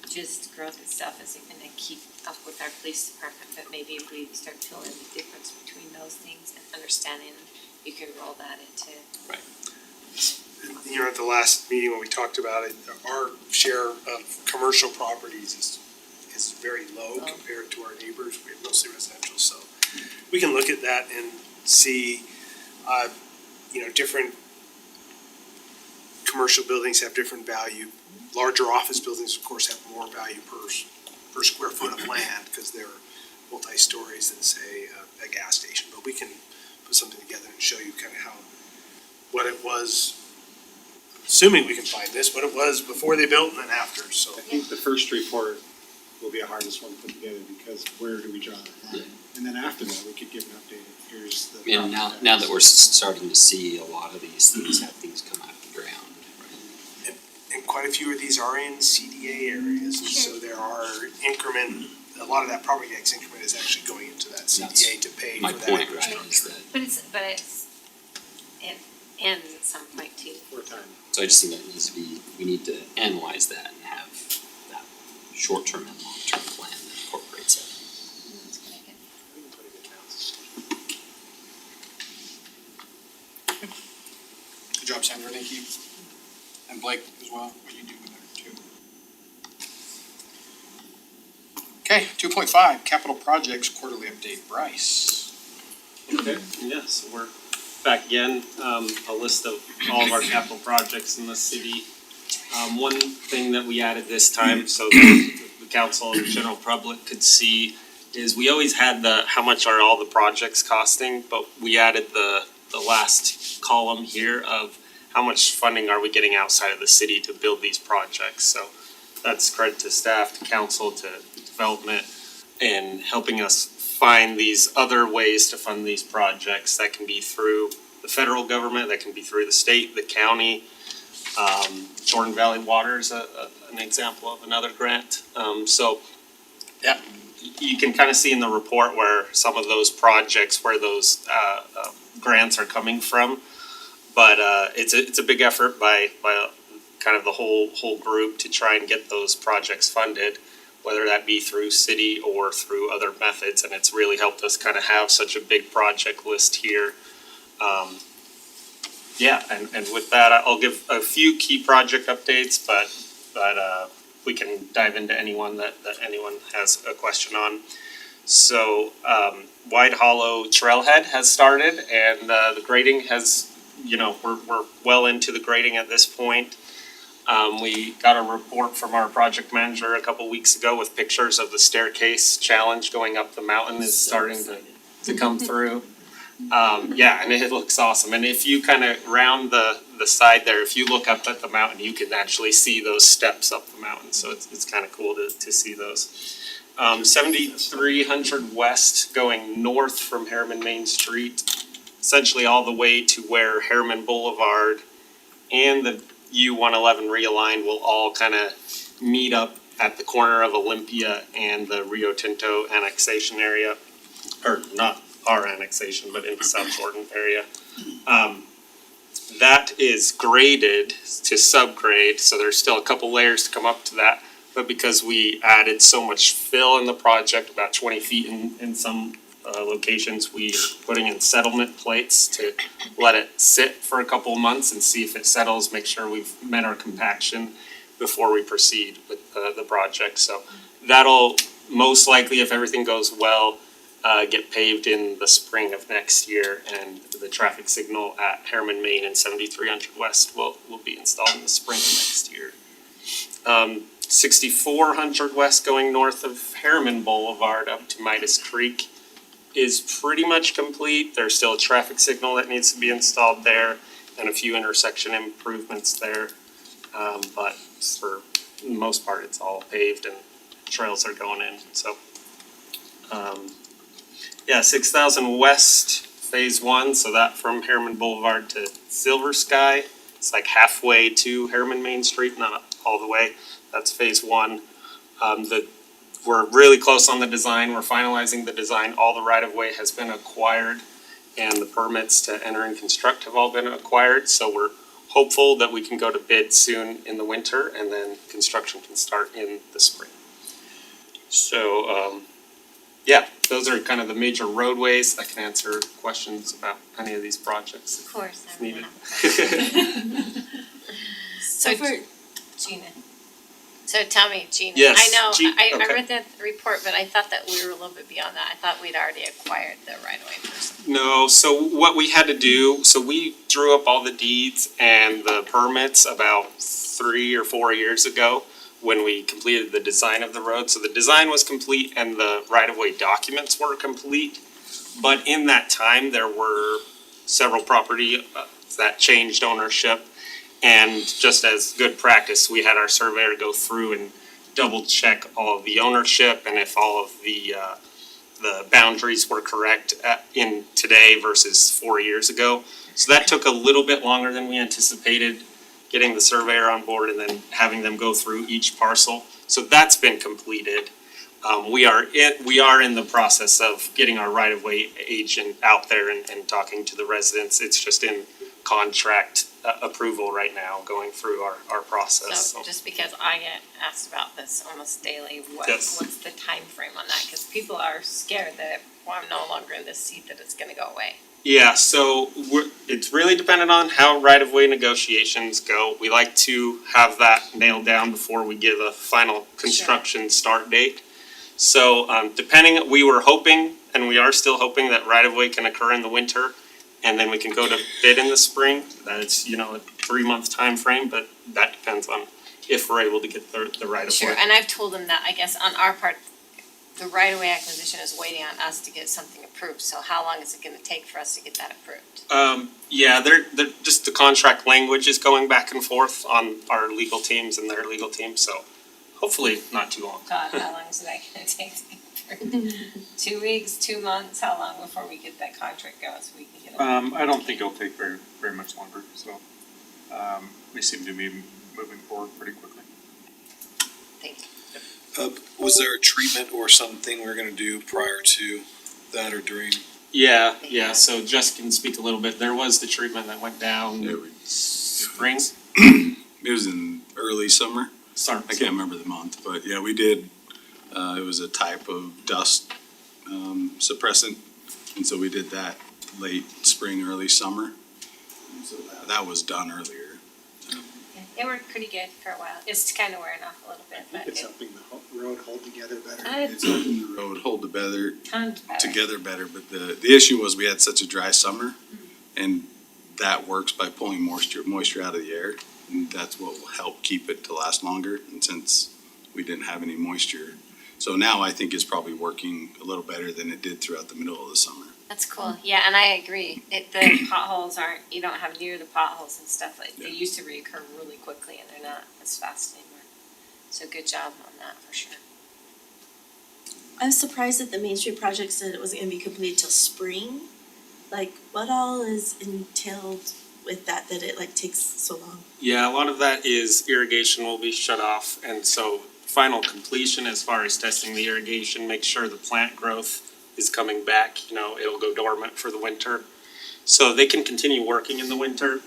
just growth itself isn't gonna keep up with our police department, but maybe if we start feeling the difference between those things and understanding, you can roll that into. You know, at the last meeting when we talked about it, our share of commercial properties is very low compared to our neighbors. We have mostly residential, so we can look at that and see, you know, different commercial buildings have different value. Larger office buildings, of course, have more value per square foot of land because they're multi-stories than, say, a gas station. But we can put something together and show you kind of what it was, assuming we can find this, what it was before they built and then after, so. I think the first report will be the hardest one to put together because where do we draw the line? And then after that, we could give an update. Here's the. And now that we're starting to see a lot of these things have things come out of the ground. And quite a few of these are in CDA areas, and so there are a lot of that property tax increment is actually going into that CDA to pay for My that. point, right, is that, It ends at some point too. so I just think that needs to be, we need to analyze that and have that short-term and long-term plan that incorporates it. That's gonna get. Good job, Sandra, thank you. And Blake as well, what you do with that too. Okay, 2.5, capital projects quarterly update, Bryce. Okay, yeah, so we're back again, a list of all of our capital projects in the city. One thing that we added this time, so that the council and the general public could see, is we always had how much are all the projects costing, but we added the last column here of how much funding are we getting outside of the city to build these projects. So that's credit to staff, to council, to development, in helping us find these other ways to fund these projects. That can be through the federal government, that can be through the state, the county. Jordan Valley Water is an example of another grant. So yeah, you can kind of see in the report where some of those projects, where those grants are coming from. But it's a big effort by kind of the whole group to try and get those projects funded, whether that be through city or through other methods, and it's really helped us kind of have such a big project list here. And with that, I'll give a few key project updates, but we can dive into anyone that anyone has a question on. So Wide Hollow Trailhead has started, and the grading has, we're well into the grading at this point. We got a report from our project manager a couple weeks ago with pictures of the staircase challenge going up the mountain is starting to come through. And it looks awesome. And if you kind of round the side there, if you look up at the mountain, you can actually see those steps up the mountain. So it's kind of cool to see those. 7300 West going north from Harriman Main Street, essentially all the way to where Harriman Boulevard and the U-111 realigned will all kind of meet up at the corner of Olympia and the Rio Tinto annexation area, or not our annexation, but in the South Jordan area. That is graded to subgrade, so there's still a couple layers to come up to that. But because we added so much fill in the project, about 20 feet in some locations, we are putting in settlement plates to let it sit for a couple of months and see if it settles, make sure we've met our compaction before we proceed with the project. So that'll most likely, if everything goes well, get paved in the spring of next year, and the traffic signal at Harriman Main and 7300 West will be installed in the spring of next year. 6400 West going north of Harriman Boulevard up to Midas Creek is pretty much complete. There's still a traffic signal that needs to be installed there and a few intersection improvements there. But for the most part, it's all paved and trails are going in. So 6000 West Phase 1, so that from Harriman Boulevard to Silver Sky. It's like halfway to Harriman Main Street, not all the way. That's Phase 1. We're really close on the design. We're finalizing the design. All the right-of-way has been acquired, and the permits to enter and construct have all been acquired. So we're hopeful that we can go to bid soon in the winter and then construction can start in the spring. So, yeah, those are kind of the major roadways. I can answer questions about any of these projects Of course, if I would needed. have. So for, Gina. So tell me, Gina, Yes, I know, I okay. read the report, but I thought that we were a little bit beyond that. I thought we'd already acquired the right of way person. No, so what we had to do, so we drew up all the deeds and the permits about 3 or 4 years ago when we completed the design of the road. So the design was complete and the right-of-way documents were complete. But in that time, there were several property that changed ownership. And just as good practice, we had our surveyor go through and double check all of the ownership and if all of the boundaries were correct in today versus 4 years ago. So that took a little bit longer than we anticipated, getting the surveyor on board and then having them go through each parcel. So that's been completed. We are in the process of getting our right-of-way agent out there and talking to the residents. It's just in contract approval right now, going through our process. So just because I get asked about this almost daily, Yes. what's the time frame on that? Cause people are scared that if I'm no longer in this seat, that it's gonna go away. Yeah, so it's really dependent on how right-of-way negotiations go. We like to have that nailed down before we give a final construction start date. So depending, we were hoping, and we are still hoping that right-of-way can occur in the winter, and then we can go to bid in the spring. That's, a 3-month time frame, but that depends on if we're able to get the right-of-way. Sure, and I've told them that, I guess, on our part, the right-of-way acquisition is waiting on us to get something approved, so how long is it gonna take for us to get that approved? Yeah, they're just the contract language is going back and forth on our legal teams and their legal team, so hopefully not too long. God, how long is that gonna take to get approved? 2 weeks, 2 months, how long before we get that contract going so we can get it? I don't think it'll take very much longer, so, we seem to be moving forward pretty quickly. Thank you. Was there a treatment or something we were gonna do prior to that or during? Yeah, so Jess can speak a little bit. There was the treatment that went down spring. It was in early summer. Sorry. I can't remember the month, but yeah, we did. It was a type of dust suppressant, and so we did that late spring, early summer. And so that was done earlier. Yeah, it worked pretty good for a while. It's kind of wearing off a little bit, but It's helping the road hold together better. It's helping the road hold tons better. together better, but the issue was we had such a dry summer, and that works by pulling moisture out of the air, and that's what will help keep it to last longer. And since we didn't have any moisture, so now I think it's probably working a little better than it did throughout the middle of the summer. That's cool. Yeah, and I agree. The potholes you don't have near the potholes and stuff like, they used to reoccur really quickly and they're not as fast anymore. So good job on that for sure. I was surprised that the Main Street project said it wasn't gonna be completed till spring. Like, what all is entailed with that it takes so long? Yeah, a lot of that is irrigation will be shut off, and so final completion as far as testing the irrigation, make sure the plant growth is coming back, it'll go dormant for the winter. So they can continue working in the winter,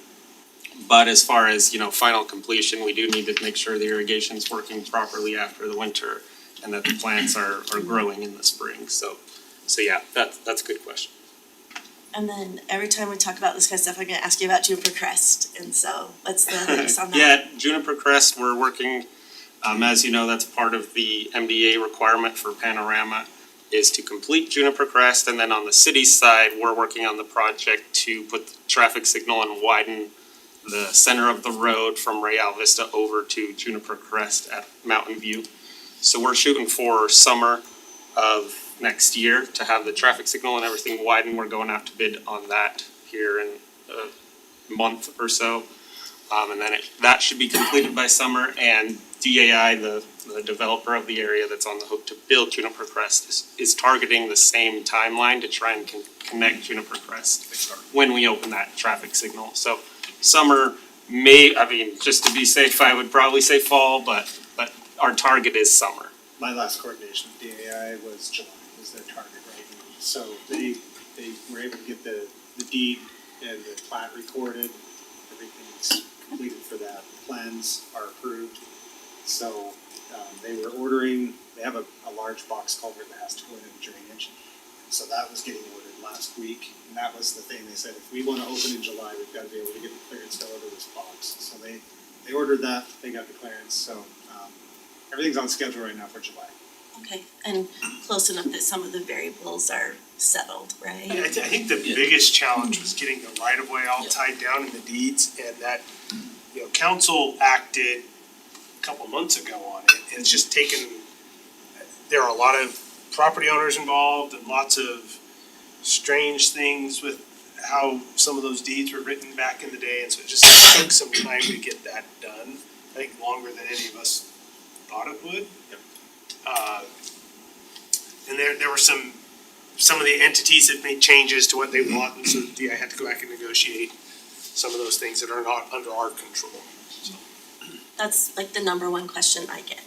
but as far as, final completion, we do need to make sure the irrigation's working properly after the winter and that the plants are growing in the spring, so yeah, that's a good question. And then every time we talk about this kind of stuff, I'm gonna ask you about Juniper Crest, and so what's the latest on that? Yeah, Juniper Crest, we're working, as you know, that's part of the MDA requirement for Panorama, is to complete Juniper Crest, and then on the city side, we're working on the project to put the traffic signal and widen the center of the road from Real Vista over to Juniper Crest at Mountain View. So we're shooting for summer of next year to have the traffic signal and everything widened. We're going out to bid on that here in a month or so. And then that should be completed by summer, and DAI, the developer of the area that's on the hook to build Juniper Crest, is targeting the same timeline to try and connect Juniper Crest when we open that traffic signal. So summer just to be safe, I would probably say fall, but our target is summer. My last coordination with DAI was July, was their target, right? So they were able to get the deed and the plat recorded, the everything's completed for that. Plans are approved. So, they were ordering, they have a large box culvert that has to go into drainage. So that was getting ordered last week, and that was the thing, they said, if we wanna open in July, we've gotta be able to get the clearance to order this box. So they ordered that, they got the clearance, so, everything's on schedule right now for July. Okay, and close enough that some of the variables are settled, right? Yeah, I think the biggest challenge was getting the right of way all tied down in the deeds, and that, you know, council acted a couple months ago on it, and it's just taken, there are a lot of property owners involved and lots of strange things with how some of those deeds were written back in the day, and so it just took some time to get that done. I think longer than any of us thought it would. And there were some of the entities that made changes to what they want, and so I had to go back and negotiate some of those things that are not under our control. So. That's like the number one question I get,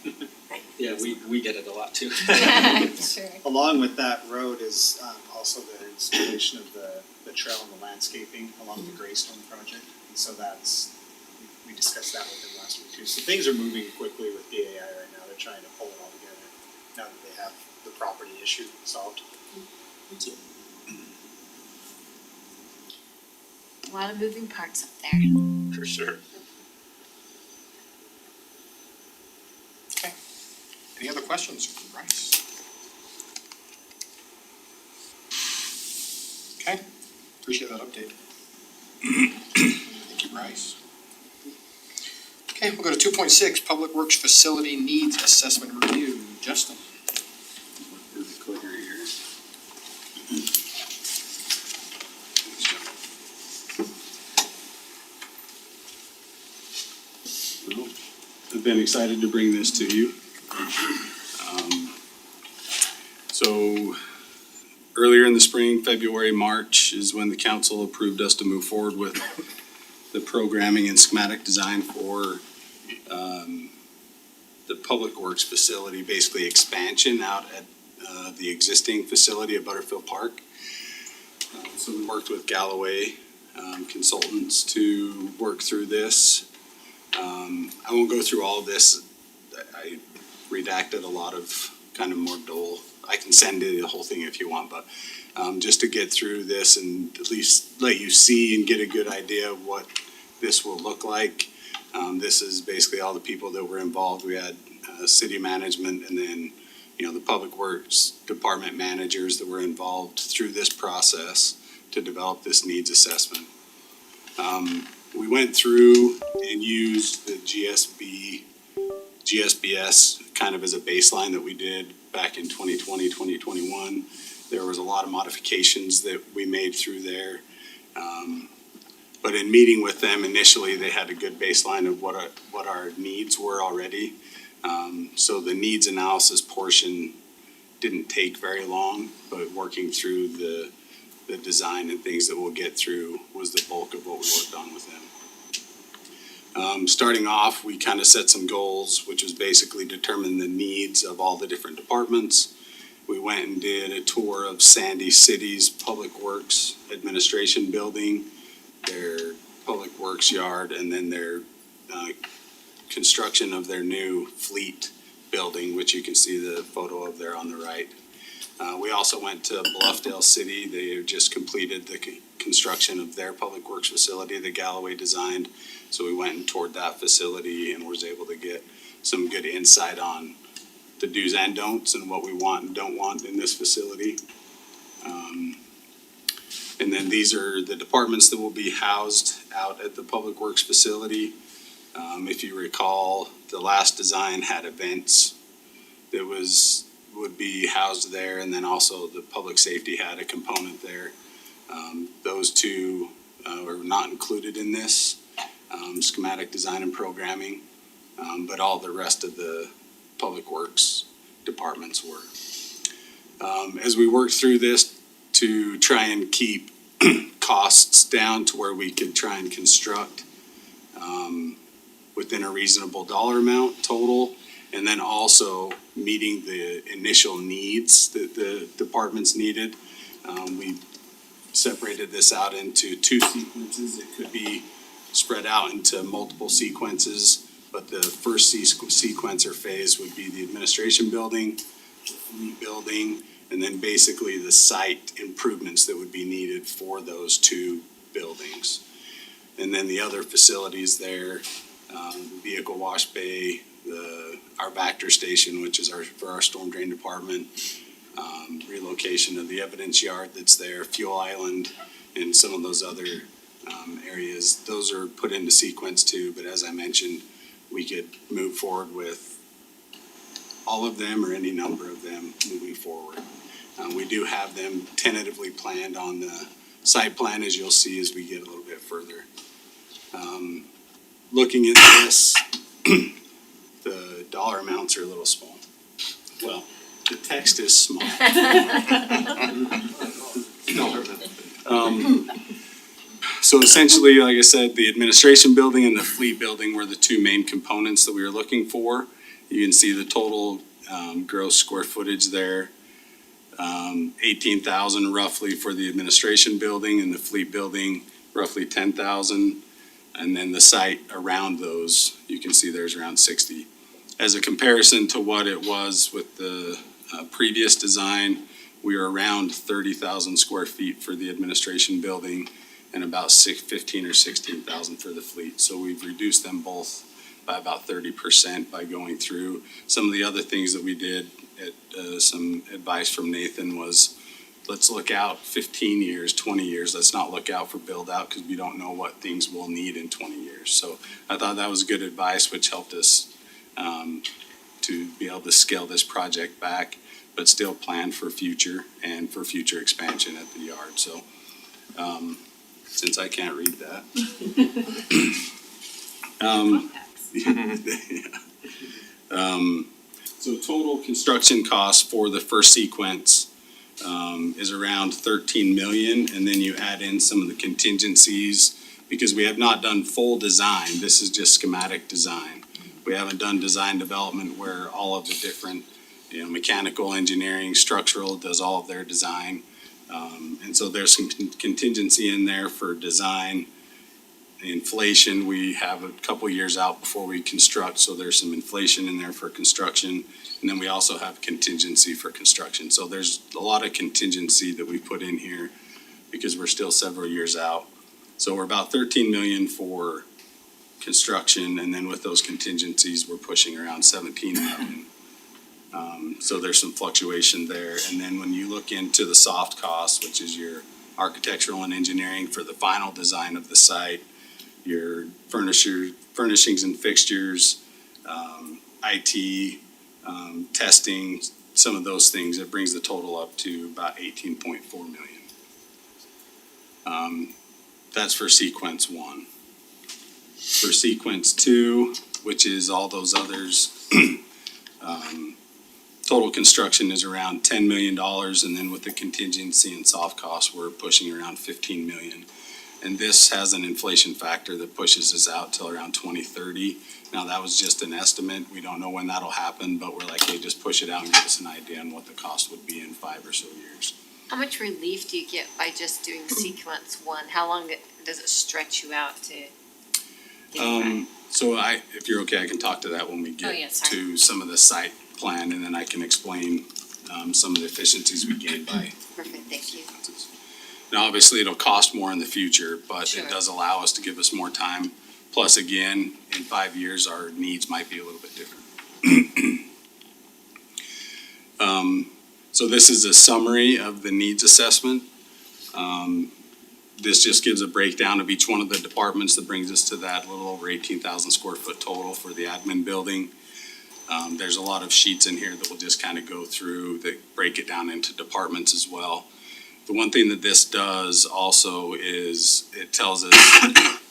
right? Yeah, we get it a lot too. Sure. Along with that road is, also the installation of the trail and the landscaping along the Greystone project. And so we discussed that with them last week too. So things are moving quickly with DAI right now. They're trying to pull it all together now that they have the property issue solved. Thank you. A lot of moving parts up there. For sure. Okay. Any other questions for Bryce? Okay, appreciate that update. Thank you, Bryce. Okay, we'll go to 2.6, Public Works Facility Needs Assessment Review. Justin? Move the clicker here. Well, I've been excited to bring this to you. So earlier in the spring, February, March is when the council approved us to move forward with the programming and schematic design for the Public Works facility, basically expansion out at the existing facility at Butterfield Park. So we worked with Galloway consultants to work through this. I won't go through all of this. I redacted a lot of kind of more dull. I can send you the whole thing if you want, but just to get through this and at least let you see and get a good idea of what this will look like. This is basically all the people that were involved. We had city management and then, you know, the Public Works Department managers that were involved through this process to develop this needs assessment. We went through and used the GSBS kind of as a baseline that we did back in 2020, 2021. There was a lot of modifications that we made through there. But in meeting with them initially, they had a good baseline of what our needs were already. So the needs analysis portion didn't take very long, but working through the design and things that we'll get through was the bulk of what we worked on with them. Starting off, we kind of set some goals, which was basically determine the needs of all the different departments. We went and did a tour of Sandy City's Public Works Administration Building, their Public Works yard, and then their construction of their new fleet building, which you can see the photo of there on the right. We also went to Bluffdale City. They have just completed the construction of their Public Works facility that Galloway designed. So we went and toured that facility and was able to get some good insight on the do's and don'ts and what we want and don't want in this facility. And then these are the departments that will be housed out at the Public Works facility. If you recall, the last design had events that would be housed there, and then also the public safety had a component there. Those two were not included in this schematic design and programming, but all the rest of the Public Works departments were. As we worked through this to try and keep costs down to where we could try and construct within a reasonable dollar amount total, and then also meeting the initial needs that the departments needed. We separated this out into two sequences. It could be spread out into multiple sequences, but the first sequence or phase would be the administration building, the fleet building, and then basically the site improvements that would be needed for those two buildings. And then the other facilities there, the vehicle wash bay, our Vector station, which is for our storm drain department, relocation of the evidence yard that's there, fuel island, and some of those other areas. Those are put into sequence too, but as I mentioned, we could move forward with all of them or any number of them moving forward. We do have them tentatively planned on the site plan, as you'll see as we get a little bit further. Looking at this, the dollar amounts are a little small. Well, the text is small. So essentially, like I said, the administration building and the fleet building were the two main components that we were looking for. You can see the total gross square footage there. 18,000 roughly for the administration building, and the fleet building roughly 10,000. And then the site around those, you can see there's around 60. As a comparison to what it was with the previous design, we were around 30,000 square feet for the administration building and about 15 or 16,000 for the fleet. So we've reduced them both by about 30% by going through. Some of the other things that we did, some advice from Nathan was, let's look out 15 years, 20 years. Let's not look out for build out because we don't know what things we'll need in 20 years. So I thought that was good advice, which helped us to be able to scale this project back, but still plan for future and for future expansion at the yard. So since I can't read that. So total construction cost for the first sequence is around 13 million, and then you add in some of the contingencies because we have not done full design. This is just schematic design. We haven't done design development where all of the different, mechanical engineering, structural does all of their design. And so there's some contingency in there for design. Inflation, we have a couple years out before we construct, so there's some inflation in there for construction. And then we also have contingency for construction. So there's a lot of contingency that we put in here because we're still several years out. So we're about 13 million for construction, and then with those contingencies, we're pushing around 17 million. So there's some fluctuation there. And then when you look into the soft costs, which is your architectural and engineering for the final design of the site, your furnishings and fixtures, IT, testing, some of those things, it brings the total up to about 18.4 million. That's for sequence 1. For sequence 2, which is all those others, total construction is around $10 million, and then with the contingency and soft costs, we're pushing around 15 million. And this has an inflation factor that pushes us out till around 2030. Now, that was just an estimate. We don't know when that'll happen, but we're like, hey, just push it out and give us an idea on what the cost would be in 5 or so years. How much relief do you get by just doing sequence 1? How long does it stretch you out to get back? So if you're okay, I can talk to that when we Oh, get yeah, sorry. to some of the site plan, and then I can explain some of the efficiencies we gain by. Perfect, thank you. Now, obviously, it'll cost more in the future, but Sure. it does allow us to give us more time. Plus, again, in 5 years, our needs might be a little bit different. So this is a summary of the needs assessment. This just gives a breakdown of each one of the departments that brings us to that little over 18,000 square foot total for the admin building. There's a lot of sheets in here that we'll just kind of go through that break it down into departments as well. The one thing that this does also is it tells us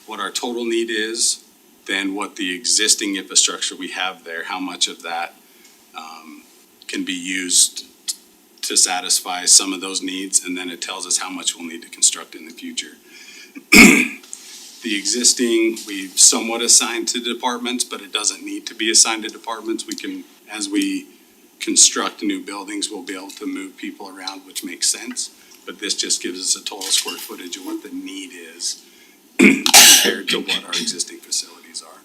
what our total need is, then what the existing infrastructure we have there, how much of that can be used to satisfy some of those needs, and then it tells us how much we'll need to construct in the future. The existing, we've somewhat assigned to departments, but it doesn't need to be assigned to departments. We can, as we construct new buildings, we'll be able to move people around, which makes sense. But this just gives us a total square footage of what the need is. compared to what our existing facilities are.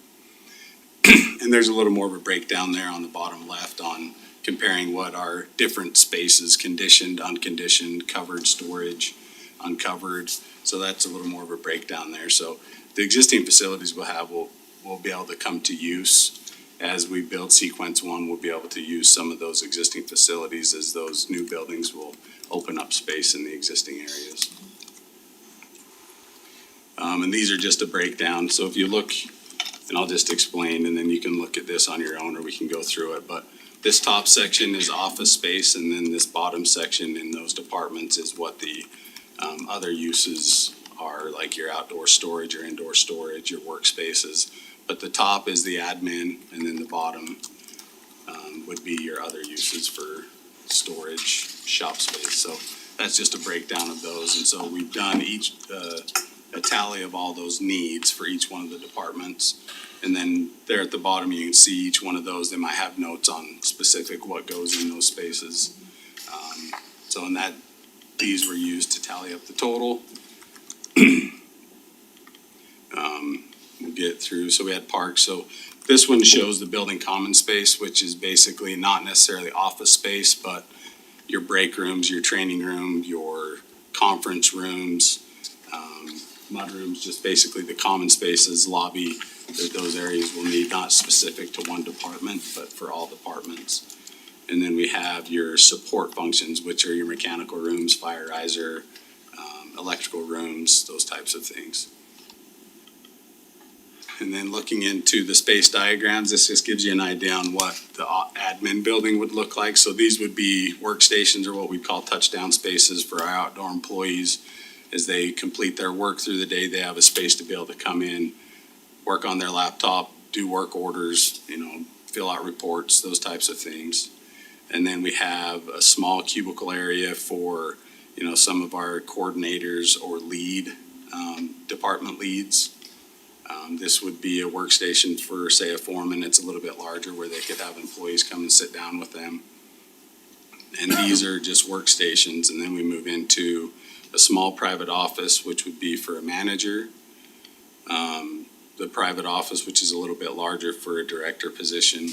And there's a little more of a breakdown there on the bottom left on comparing what our different spaces, conditioned, unconditioned, covered storage, uncovered. So that's a little more of a breakdown there. So the existing facilities will be able to come to use. As we build sequence one, we'll be able to use some of those existing facilities as those new buildings will open up space in the existing areas. And these are just a breakdown. So if you look, and I'll just explain, and then you can look at this on your own or we can go through it. But this top section is office space, and then this bottom section in those departments is what the other uses are, like your outdoor storage or indoor storage, your workspaces. But the top is the admin, and then the bottom would be your other uses for storage, shop space. So that's just a breakdown of those. And so we've done each a tally of all those needs for each one of the departments. And then there at the bottom, you can see each one of those. They might have notes on specific what goes in those spaces. So in that, these were used to tally up the total. We'll get through. So we had parks. So this one shows the building common space, which is basically not necessarily office space, but your break rooms, your training room, your conference rooms, mud rooms, just basically the common spaces, lobby that those areas will need, not specific to one department, but for all departments. And then we have your support functions, which are your mechanical rooms, fire riser, electrical rooms, those types of things. And then looking into the space diagrams, this just gives you an idea on what the admin building would look like. So these would be workstations, or what we call touchdown spaces for our outdoor employees. As they complete their work through the day, they have a space to be able to come in, work on their laptop, do work orders, fill out reports, those types of things. And then we have a small cubicle area for, some of our coordinators or lead, department leads. This would be a workstation for, say, a foreman. It's a little bit larger where they could have employees come and sit down with them. And these are just workstations. And then we move into a small private office, which would be for a manager. The private office, which is a little bit larger for a director position.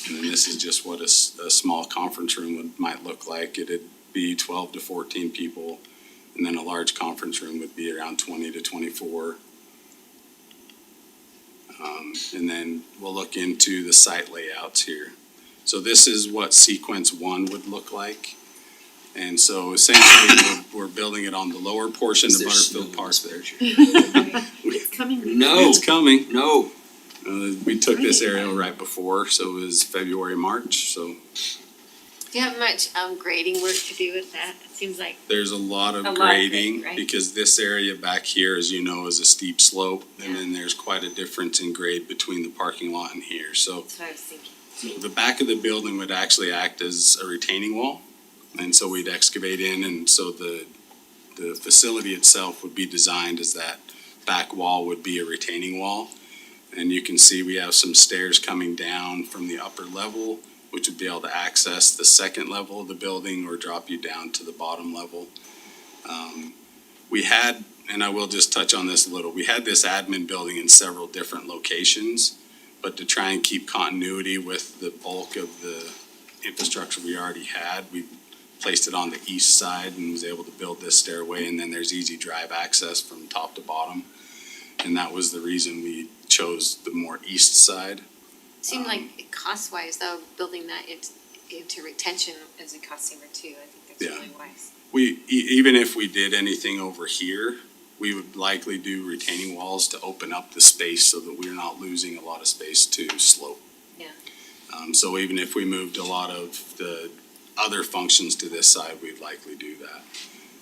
And then this is just what a small conference room might look like. It'd be 12 to 14 people. And then a large conference room would be around 20 to 24. And then we'll look into the site layouts here. So this is what sequence one would look like. And so essentially we're building it on the lower portion of Butterfield Park there. It's coming. No. It's coming. No. We took this aerial right before, so it was February, March, so Do you have much grading work to do with that? It seems like there's a lot of A lot of grading, grading, right? because this area back here, as you know, is a steep slope, and then there's quite a difference in grade between the parking lot and here, so that's what I was thinking. the back of the building would actually act as a retaining wall, and so we'd excavate in, and so the facility itself would be designed as that back wall would be a retaining wall. And you can see we have some stairs coming down from the upper level, which would be able to access the second level of the building or drop you down to the bottom level. We had, and I will just touch on this a little, we had this admin building in several different locations, but to try and keep continuity with the bulk of the infrastructure we already had, we placed it on the east side and was able to build this stairway, and then there's easy drive access from top to bottom. And that was the reason we chose the more east side. Seemed like cost-wise though, building that into retention is a cost saver too. I think that's Yeah. really wise. Even if we did anything over here, we would likely do retaining walls to open up the space so that we're not losing a lot of space to slope. Yeah. So even if we moved a lot of the other functions to this side, we'd likely do that.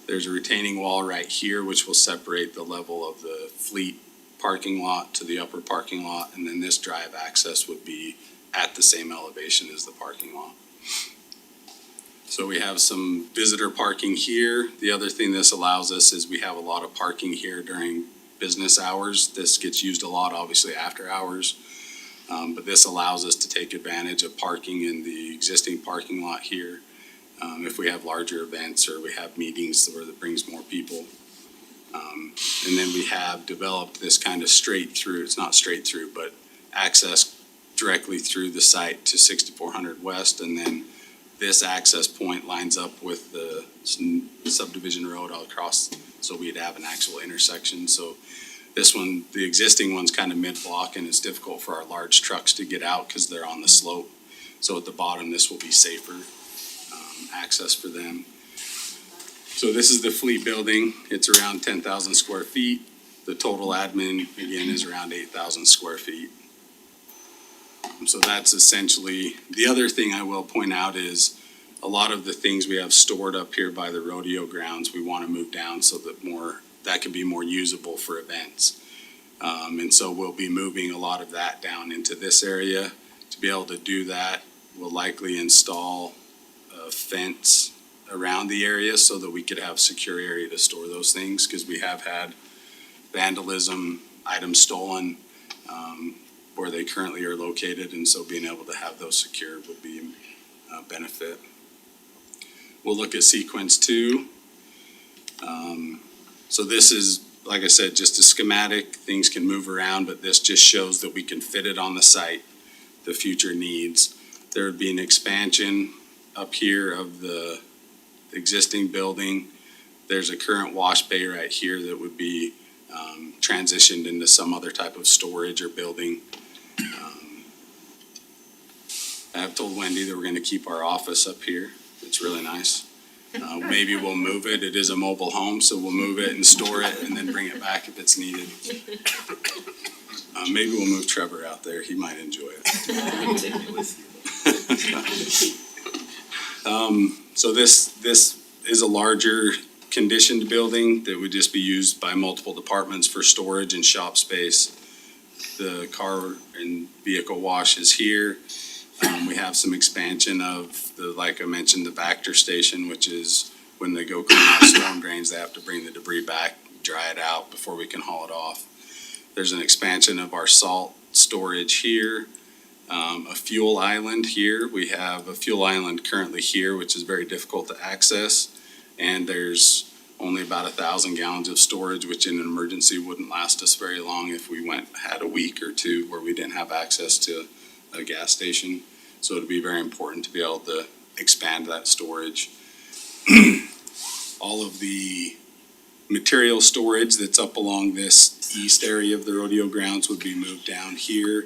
There's a retaining wall right here, which will separate the level of the fleet parking lot to the upper parking lot, and then this drive access would be at the same elevation as the parking lot. So we have some visitor parking here. The other thing this allows us is we have a lot of parking here during business hours. This gets used a lot, obviously, after hours. But this allows us to take advantage of parking in the existing parking lot here. If we have larger events or we have meetings where that brings more people. And then we have developed this kind of straight through, it's not straight through, but access directly through the site to 6400 West, and then this access point lines up with the subdivision road all across, so we'd have an actual intersection. So this one, the existing one's kind of mid-block, and it's difficult for our large trucks to get out because they're on the slope. So at the bottom, this will be safer access for them. So this is the fleet building. It's around 10,000 square feet. The total admin, again, is around 8,000 square feet. So that's essentially, the other thing I will point out is a lot of the things we have stored up here by the rodeo grounds, we want to move down so that can be more usable for events. And so we'll be moving a lot of that down into this area. To be able to do that, we'll likely install a fence around the area so that we could have secure area to store those things, because we have had vandalism, items stolen, where they currently are located, and so being able to have those secured would be a benefit. We'll look at sequence 2. So this is, like I said, just a schematic. Things can move around, but this just shows that we can fit it on the site, the future needs. There would be an expansion up here of the existing building. There's a current wash bay right here that would be transitioned into some other type of storage or building. I've told Wendy that we're gonna keep our office up here. It's really nice. Maybe we'll move it. It is a mobile home, so we'll move it and store it and then bring it back if it's needed. Maybe we'll move Trevor out there. He might enjoy it. So this is a larger conditioned building that would just be used by multiple departments for storage and shop space. The car and vehicle wash is here. We have some expansion of the, like I mentioned, the Vector station, which is when they go clean out storm drains, they have to bring the debris back, dry it out before we can haul it off. There's an expansion of our salt storage here. A fuel island here. We have a fuel island currently here, which is very difficult to access. And there's only about 1,000 gallons of storage, which in an emergency wouldn't last us very long if we had a week or two where we didn't have access to a gas station. So it'd be very important to be able to expand that storage. All of the material storage that's up along this east area of the rodeo grounds would be moved down here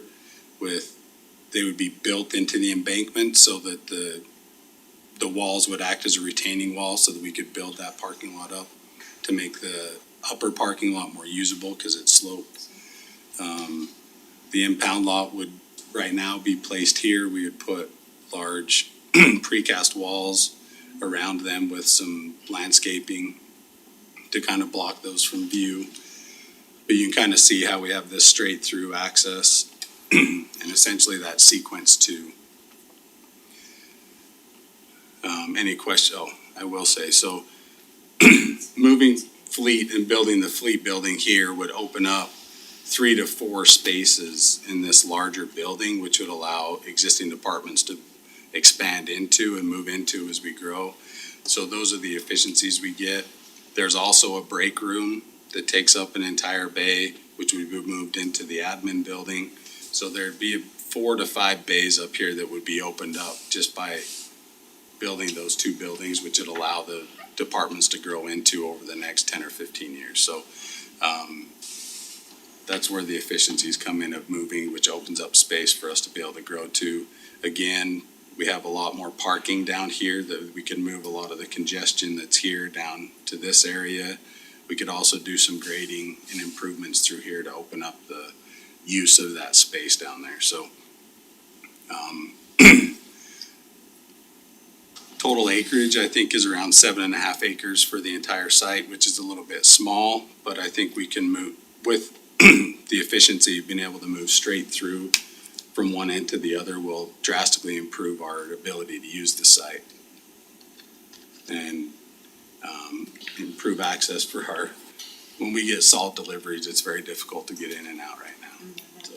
they would be built into the embankment so that the walls would act as a retaining wall so that we could build that parking lot up to make the upper parking lot more usable because it's sloped. The impound lot would right now be placed here. We would put large precast walls around them with some landscaping to kind of block those from view. But you can kind of see how we have this straight through access and essentially that sequence 2. Any question? Oh, I will say, so moving fleet and building the fleet building here would open up 3 to 4 spaces in this larger building, which would allow existing departments to expand into and move into as we grow. So those are the efficiencies we get. There's also a break room that takes up an entire bay, which would be moved into the admin building. So there'd be 4 to 5 bays up here that would be opened up just by building those 2 buildings, which would allow the departments to grow into over the next 10 or 15 years. So that's where the efficiencies come in of moving, which opens up space for us to be able to grow to. Again, we have a lot more parking down here that we can move a lot of the congestion that's here down to this area. We could also do some grading and improvements through here to open up the use of that space down there. So total acreage, I think, is around 7.5 acres for the entire site, which is a little bit small, but I think we can move with the efficiency of being able to move straight through from one end to the other will drastically improve our ability to use the site and improve access for when we get salt deliveries, it's very difficult to get in and out right now. So.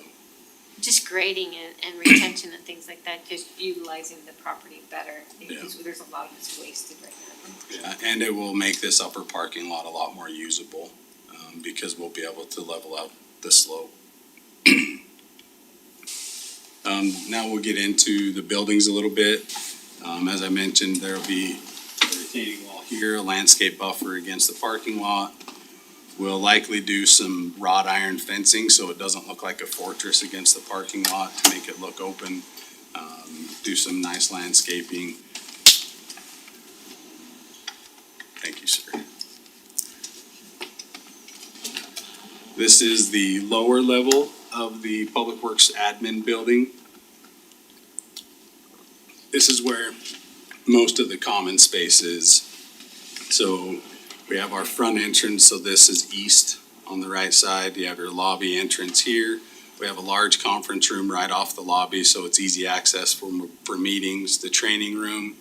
Just grading and retention and things like that, just utilizing the property better, because there's a lot that's wasted right now. Yeah, and it will make this upper parking lot a lot more usable because we'll be able to level out the slope. Now we'll get into the buildings a little bit. As I mentioned, there'll be a retaining wall here, a landscape buffer against the parking lot. We'll likely do some wrought iron fencing so it doesn't look like a fortress against the parking lot to make it look open. Do some nice landscaping. Thank you, sir. This is the lower level of the Public Works admin building. This is where most of the common space is. So we have our front entrance, so this is east on the right side. You have your lobby entrance here. We have a large conference room right off the lobby, so it's easy access for meetings. The training room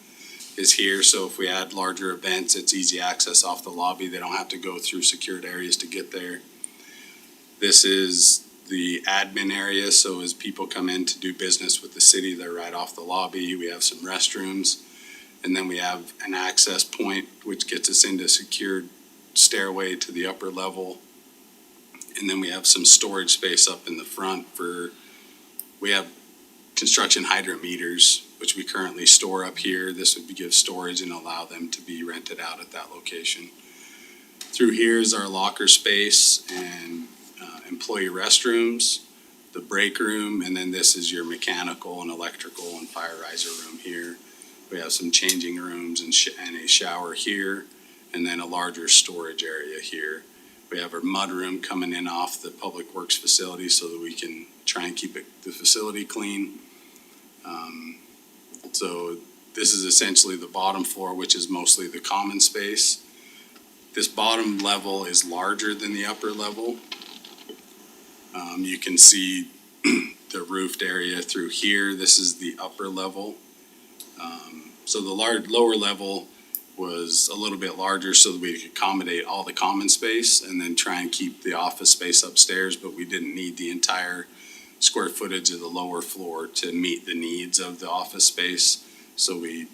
is here, so if we add larger events, it's easy access off the lobby. They don't have to go through secured areas to get there. This is the admin area, so as people come in to do business with the city, they're right off the lobby. We have some restrooms, and then we have an access point which gets us into a secured stairway to the upper level. And then we have some storage space up in the front we have construction hydrant meters, which we currently store up here. This would give storage and allow them to be rented out at that location. Through here is our locker space and employee restrooms, the break room, and then this is your mechanical and electrical and fire riser room here. We have some changing rooms and a shower here, and then a larger storage area here. We have our mud room coming in off the Public Works facility so that we can try and keep the facility clean. So this is essentially the bottom floor, which is mostly the common space. This bottom level is larger than the upper level. You can see the roofed area through here. This is the upper level. So the lower level was a little bit larger so that we could accommodate all the common space and then try and keep the office space upstairs, but we didn't need the entire square footage of the lower floor to meet the needs of the office space. So we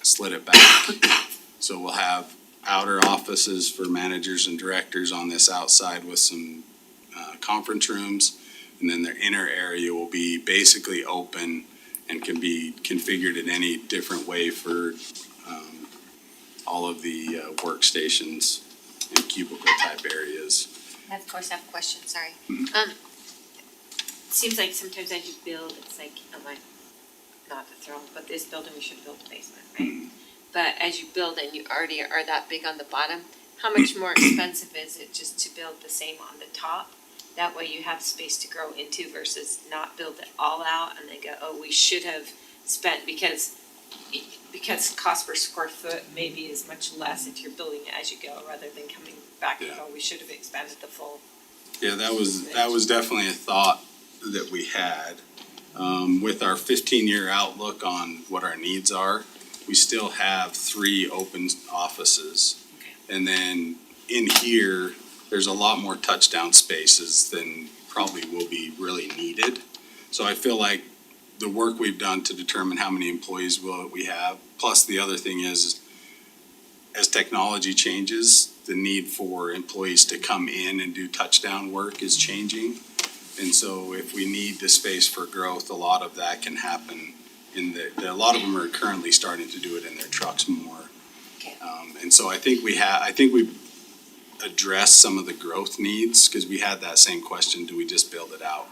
slid it back. So we'll have outer offices for managers and directors on this outside with some conference rooms. And then their inner area will be basically open and can be configured in any different way for all of the workstations and cubicle type areas. I of course have a question, sorry. Seems like sometimes as you build, it's like, I'm like, not to throw, but this building, we should build a basement, right? But as you build and you already are that big on the bottom, how much more expensive is it just to build the same on the top? That way you have space to grow into versus not build it all out and then go, oh, we should have spent because cost per square foot maybe is much less if you're building it as you go rather than coming back and go, we should have expanded the full. Yeah, that was definitely a thought that we had. With our 15-year outlook on what our needs are, we still have 3 open offices. Okay. And then in here, there's a lot more touchdown spaces than probably will be really needed. So I feel like the work we've done to determine how many employees we have, plus the other thing is, as technology changes, the need for employees to come in and do touchdown work is changing. And so if we need the space for growth, a lot of that can happen a lot of them are currently starting to do it in their trucks more. Okay. And so I think we've addressed some of the growth needs, because we had that same question, do we just build it out?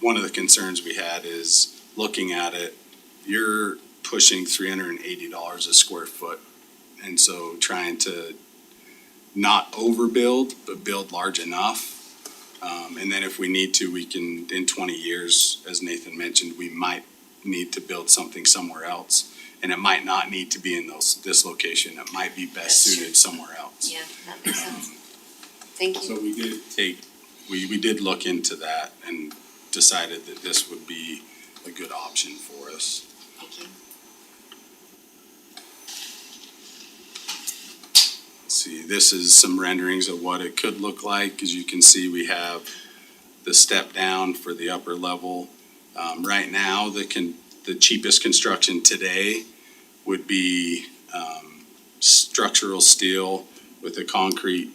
One of the concerns we had is looking at it, you're pushing $380 a square foot. And so trying to not overbuild, but build large enough. And then if we need to, we can, in 20 years, as Nathan mentioned, we might need to build something somewhere else. And it might not need to be in this location. It might be best suited somewhere else. Yeah, that makes sense. Thank you. So we did look into that and decided that this would be a good option for us. Thank you. Let's see, this is some renderings of what it could look like. As you can see, we have the step down for the upper level. Right now, the cheapest construction today would be structural steel with a concrete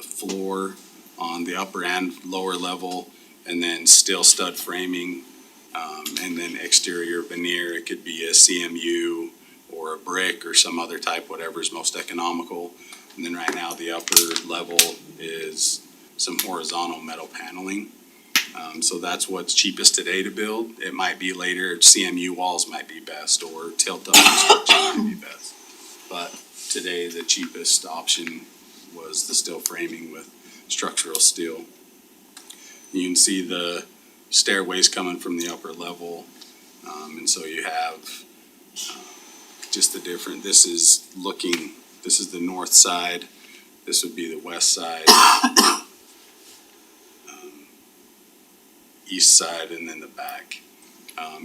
floor on the upper and lower level, and then steel stud framing, and then exterior veneer. It could be a CMU or a brick or some other type, whatever is most economical. And then right now, the upper level is some horizontal metal paneling. So that's what's cheapest today to build. It might be later, CMU walls might be best, or tilt-up construction might be best. But today, the cheapest option was the steel framing with structural steel. You can see the stairways coming from the upper level, and so you have just the different, this is the north side, this would be the west side, east side, and then the back.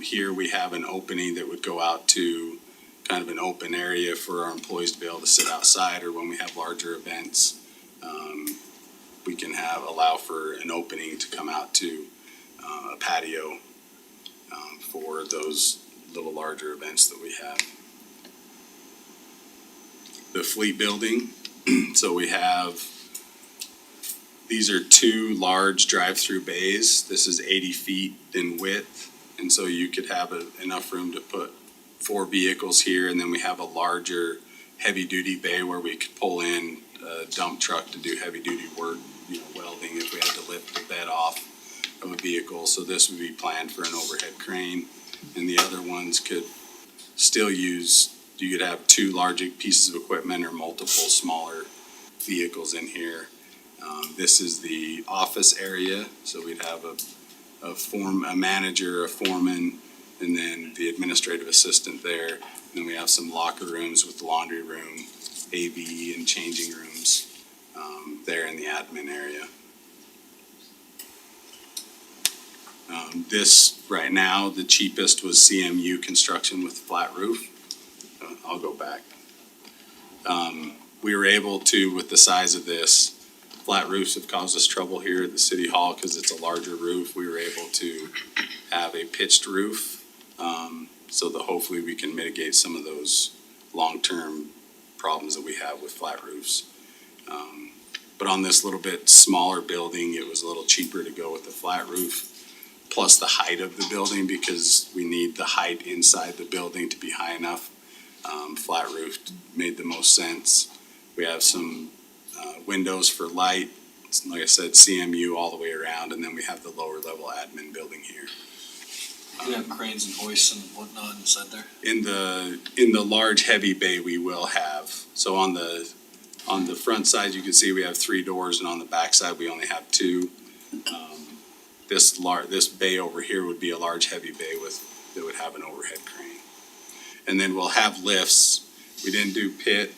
Here we have an opening that would go out to kind of an open area for our employees to be able to sit outside, or when we have larger events, we can allow for an opening to come out to a patio for those little larger events that we have. The fleet building, so we have, these are two large drive-through bays. This is 80 feet in width, and so you could have enough room to put 4 vehicles here, and then we have a larger heavy-duty bay where we could pull in a dump truck to do heavy-duty work, welding if we had to lift the bed off of a vehicle. So this would be planned for an overhead crane, and the other ones could still use, you could have 2 large pieces of equipment or multiple smaller vehicles in here. This is the office area, so we'd have a manager, a foreman, and then the administrative assistant there. And then we have some locker rooms with laundry room, AV, and changing rooms there in the admin area. This, right now, the cheapest was CMU construction with flat roof. I'll go back. We were able to, with the size of this, flat roofs have caused us trouble here at the city hall because it's a larger roof. We were able to have a pitched roof, so that hopefully we can mitigate some of those long-term problems that we have with flat roofs. But on this little bit smaller building, it was a little cheaper to go with the flat roof, plus the height of the building, because we need the height inside the building to be high enough. Flat roof made the most sense. We have some windows for light, like I said, CMU all the way around, and then we have the lower level admin building here. Do you have cranes and hoists and whatnot inside there? In the large heavy bay we will have, so on the front side, you can see we have 3 doors, and on the back side, we only have 2. This bay over here would be a large heavy bay that would have an overhead crane. And then we'll have lifts. We didn't do pit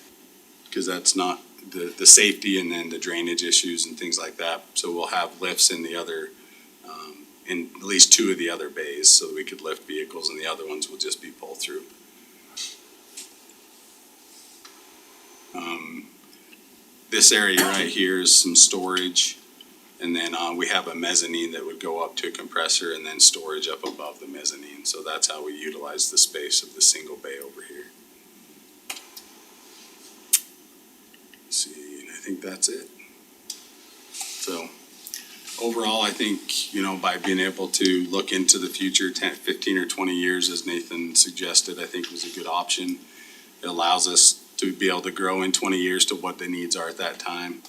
because that's not the safety, and then the drainage issues and things like that. So we'll have lifts in the other, in at least 2 of the other bays, so that we could lift vehicles, and the other ones will just be pull through. This area right here is some storage, and then we have a mezzanine that would go up to a compressor, and then storage up above the mezzanine. So that's how we utilize the space of the single bay over here. Let's see, and I think that's it. So overall, I think, by being able to look into the future 10, 15 or 20 years, as Nathan suggested, I think was a good option. It allows us to be able to grow in 20 years to what the needs are at that time.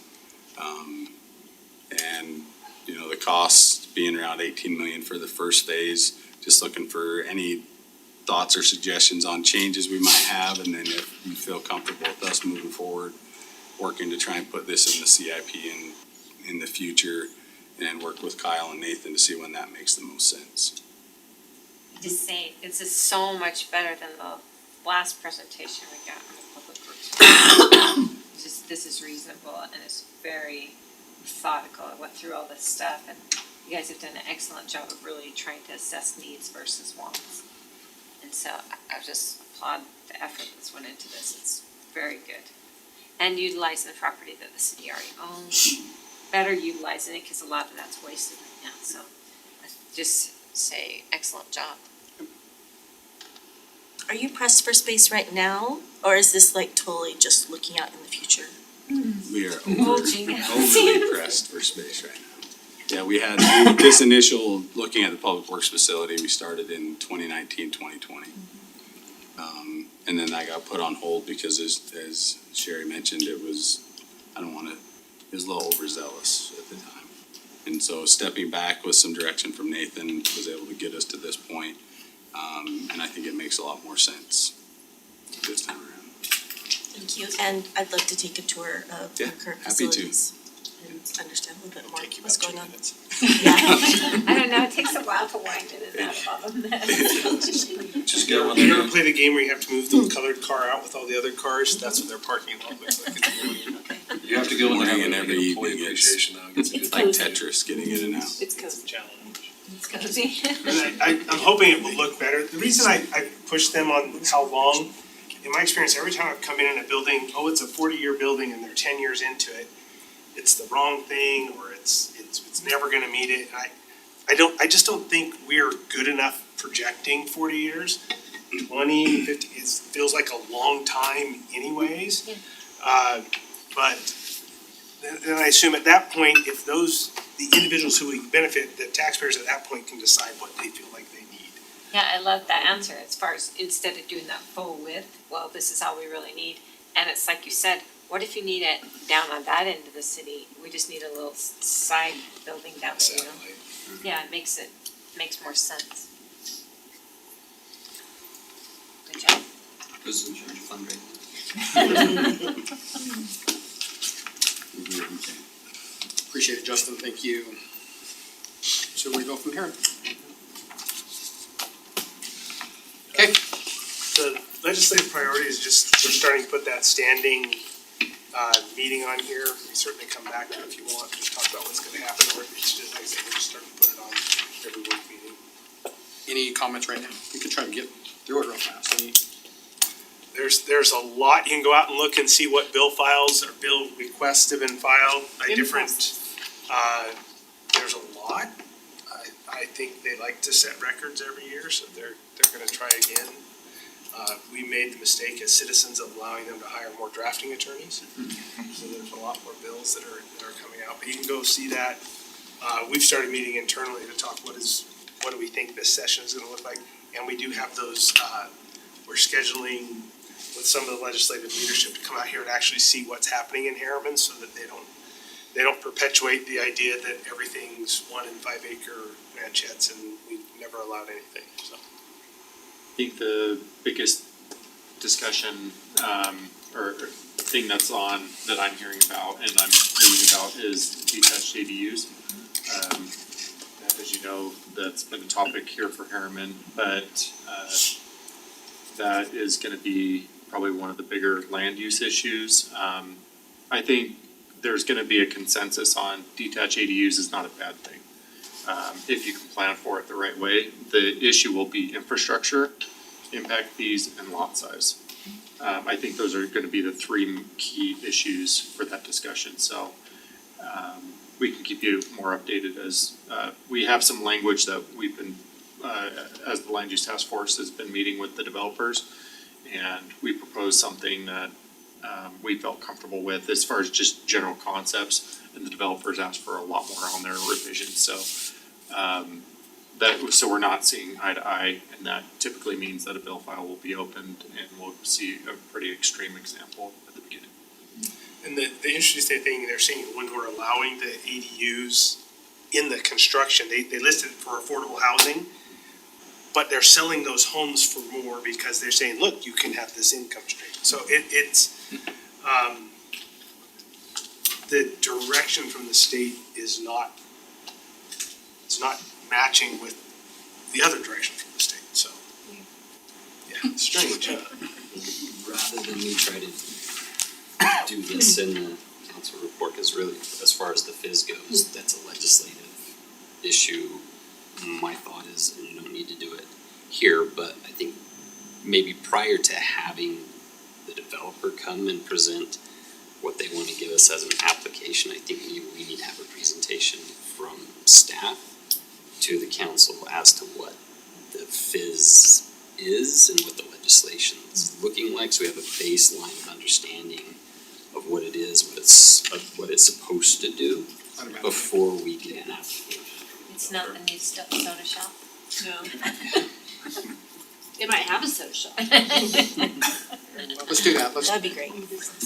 And, the costs being around 18 million for the first phase, just looking for any thoughts or suggestions on changes we might have, and then if you feel comfortable with us moving forward, working to try and put this in the CIP in the future, and work with Kyle and Nathan to see when that makes the most sense. Just say, this is so much better than the last presentation we got on the public works. This is reasonable, and it's very methodical. I went through all this stuff, and you guys have done an excellent job of really trying to assess needs versus wants. And so I just applaud the effort that's went into this. It's very good. And utilizing the property that the city already owns, better utilizing it, because a lot of that's wasted right now. So I just say excellent job. Are you pressed for space right now, or is this like totally just looking out in the future? We are Bulging. overly pressed for space right now. Yeah, we had this initial, looking at the public works facility, we started in 2019, 2020. And then that got put on hold because as Sherry mentioned, it was, it was a little overzealous at the time. And so stepping back with some direction from Nathan was able to get us to this point. And I think it makes a lot more sense this time around. Thank you, and I'd love to take a tour of Yeah, our current happy to. facilities and understand a little bit more what's going on. I don't know, it takes a while to wind in and out of all of this. Just You get ever one you ever there. play the game where you have to move the colored car out with all the other cars? That's what their parking lot looks like. It's You have to go in there Morning and and every every employee evening, appreciation now. Gets a good It's like Tetris, getting in and out. It's cozy. challenge. It's cozy. And I'm hoping it will look better. The reason I push them on how long, in my experience, every time I've come in a building, oh, it's a 40-year building and they're 10 years into it, it's the wrong thing or it's never gonna meet it. I just don't think we're good enough projecting 40 years. 20, 50, it feels like a long time anyways. But then I assume at that point, if the individuals who would benefit, the taxpayers at that point can decide what they feel like they need. Yeah, I love that answer, as far as instead of doing that full width, well, this is all we really need. And it's like you said, what if you need it down on that end of the city? We just need a little side building down there, you know? Yeah, it makes more sense. Good job. Who's in charge of fundraising? Appreciate it, Justin, thank you. So where do we go from here? Okay, The legislative priority is just, we're starting to put that standing meeting on here. We certainly come back to it if you want, just talk about what's gonna happen, or it's just, like I said, we're just starting to put it on every work meeting. any comments right now? We could try to get through it real fast. There's a lot, you can go out and look and see what bill files or bill requests have been filed by different, there's a lot. I think they like to set records every year, so they're gonna try again. We made the mistake as citizens of allowing them to hire more drafting attorneys. So there's a lot more bills that are coming out, but you can go see that. We've started meeting internally to talk what do we think this session is gonna look like, and we do have those, we're scheduling with some of the legislative leadership to come out here and actually see what's happening in Harriman so that they don't perpetuate the idea that everything's 1 and 5 acre ranchettes and we've never allowed anything, so. I think the biggest discussion, or thing that I'm hearing about and I'm reading about is detached ADUs. As you know, that's been a topic here for Harriman, but, that is gonna be probably one of the bigger land use issues. I think there's gonna be a consensus on detached ADUs is not a bad thing. If you can plan for it the right way, the issue will be infrastructure, impact fees, and lot size. I think those are gonna be the three key issues for that discussion, so, we can keep you more updated as, we have some language that we've been, as the land use task force has been meeting with the developers. And we proposed something that, we felt comfortable with as far as just general concepts, and the developers asked for a lot more on their revisions, so. So we're not seeing eye to eye, and that typically means that a bill file will be opened and we'll see a pretty extreme example at the beginning. And the interesting thing, they're saying when we're allowing the ADUs in the construction, they listed it for affordable housing, but they're selling those homes for more because they're saying, look, you can have this income stream. So it's the direction from the state is not, it's not matching with the other direction from the state, so. Yeah, it's strange, huh? Rather than me try to do this in the council report, because really, as far as the fizz goes, that's a legislative issue. My thought is, and you don't need to do it here, but I think maybe prior to having the developer come and present what they want to give us as an application, I think we need to have a presentation from staff to the council as to what the fizz is and what the legislation's looking like, so we have a baseline of understanding of of what it is, what it's supposed to do before we get an application. It's not the new soda shop. No. They might have a soda shop. Let's do that, That'd be great. I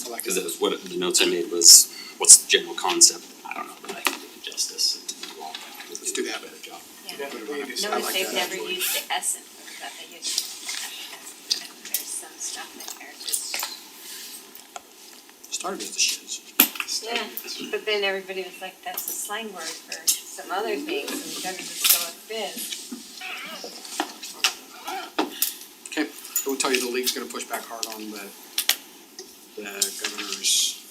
like Cause it. that was what the notes I made was, what's the general concept? I don't know that I can do it justice. Let's do that. Better job. Put it on. I Notice like they've that, never actually. used the S in there, but they use there's some stuff in there just. Started as the shiz. Yeah, but then everybody was like, that's a slang word for some other things, and we better just go with fizz. Okay, I will tell you, the league's gonna push back hard on the governor's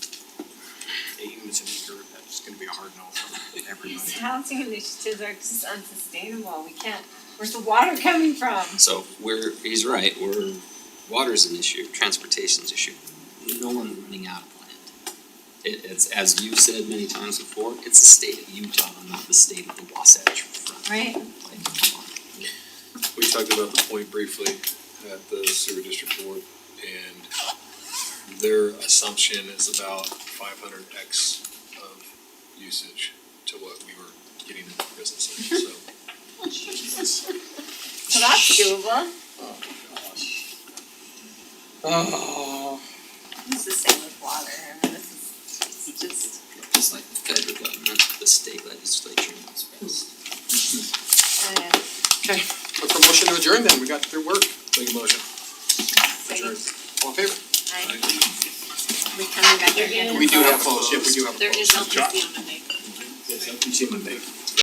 aims and eager, that's gonna be a hard no for These everybody. housing initiatives are just unsustainable, we can't, where's the water coming from? So he's right, water's an issue, transportation's an issue. No one's running out of land. It's, as you've said many times before, it's the state of Utah, not the state of the Wasatch Front. Right. Like, come on. We talked about the point briefly at the sewer district board, and their assumption is about 500x of usage to what we were getting into businesses, so. So that's doable. Oh, gosh. Oh. It's the same with water, I mean, this is just. Just like the federal government, the state legislature knows best. Okay, look for motion to adjourn then, we got through work. Make a motion. Adjourn. All in favor? We coming back again? We do have close, yep, we do have a There close. is LPC on Monday. Yes, LPC Monday.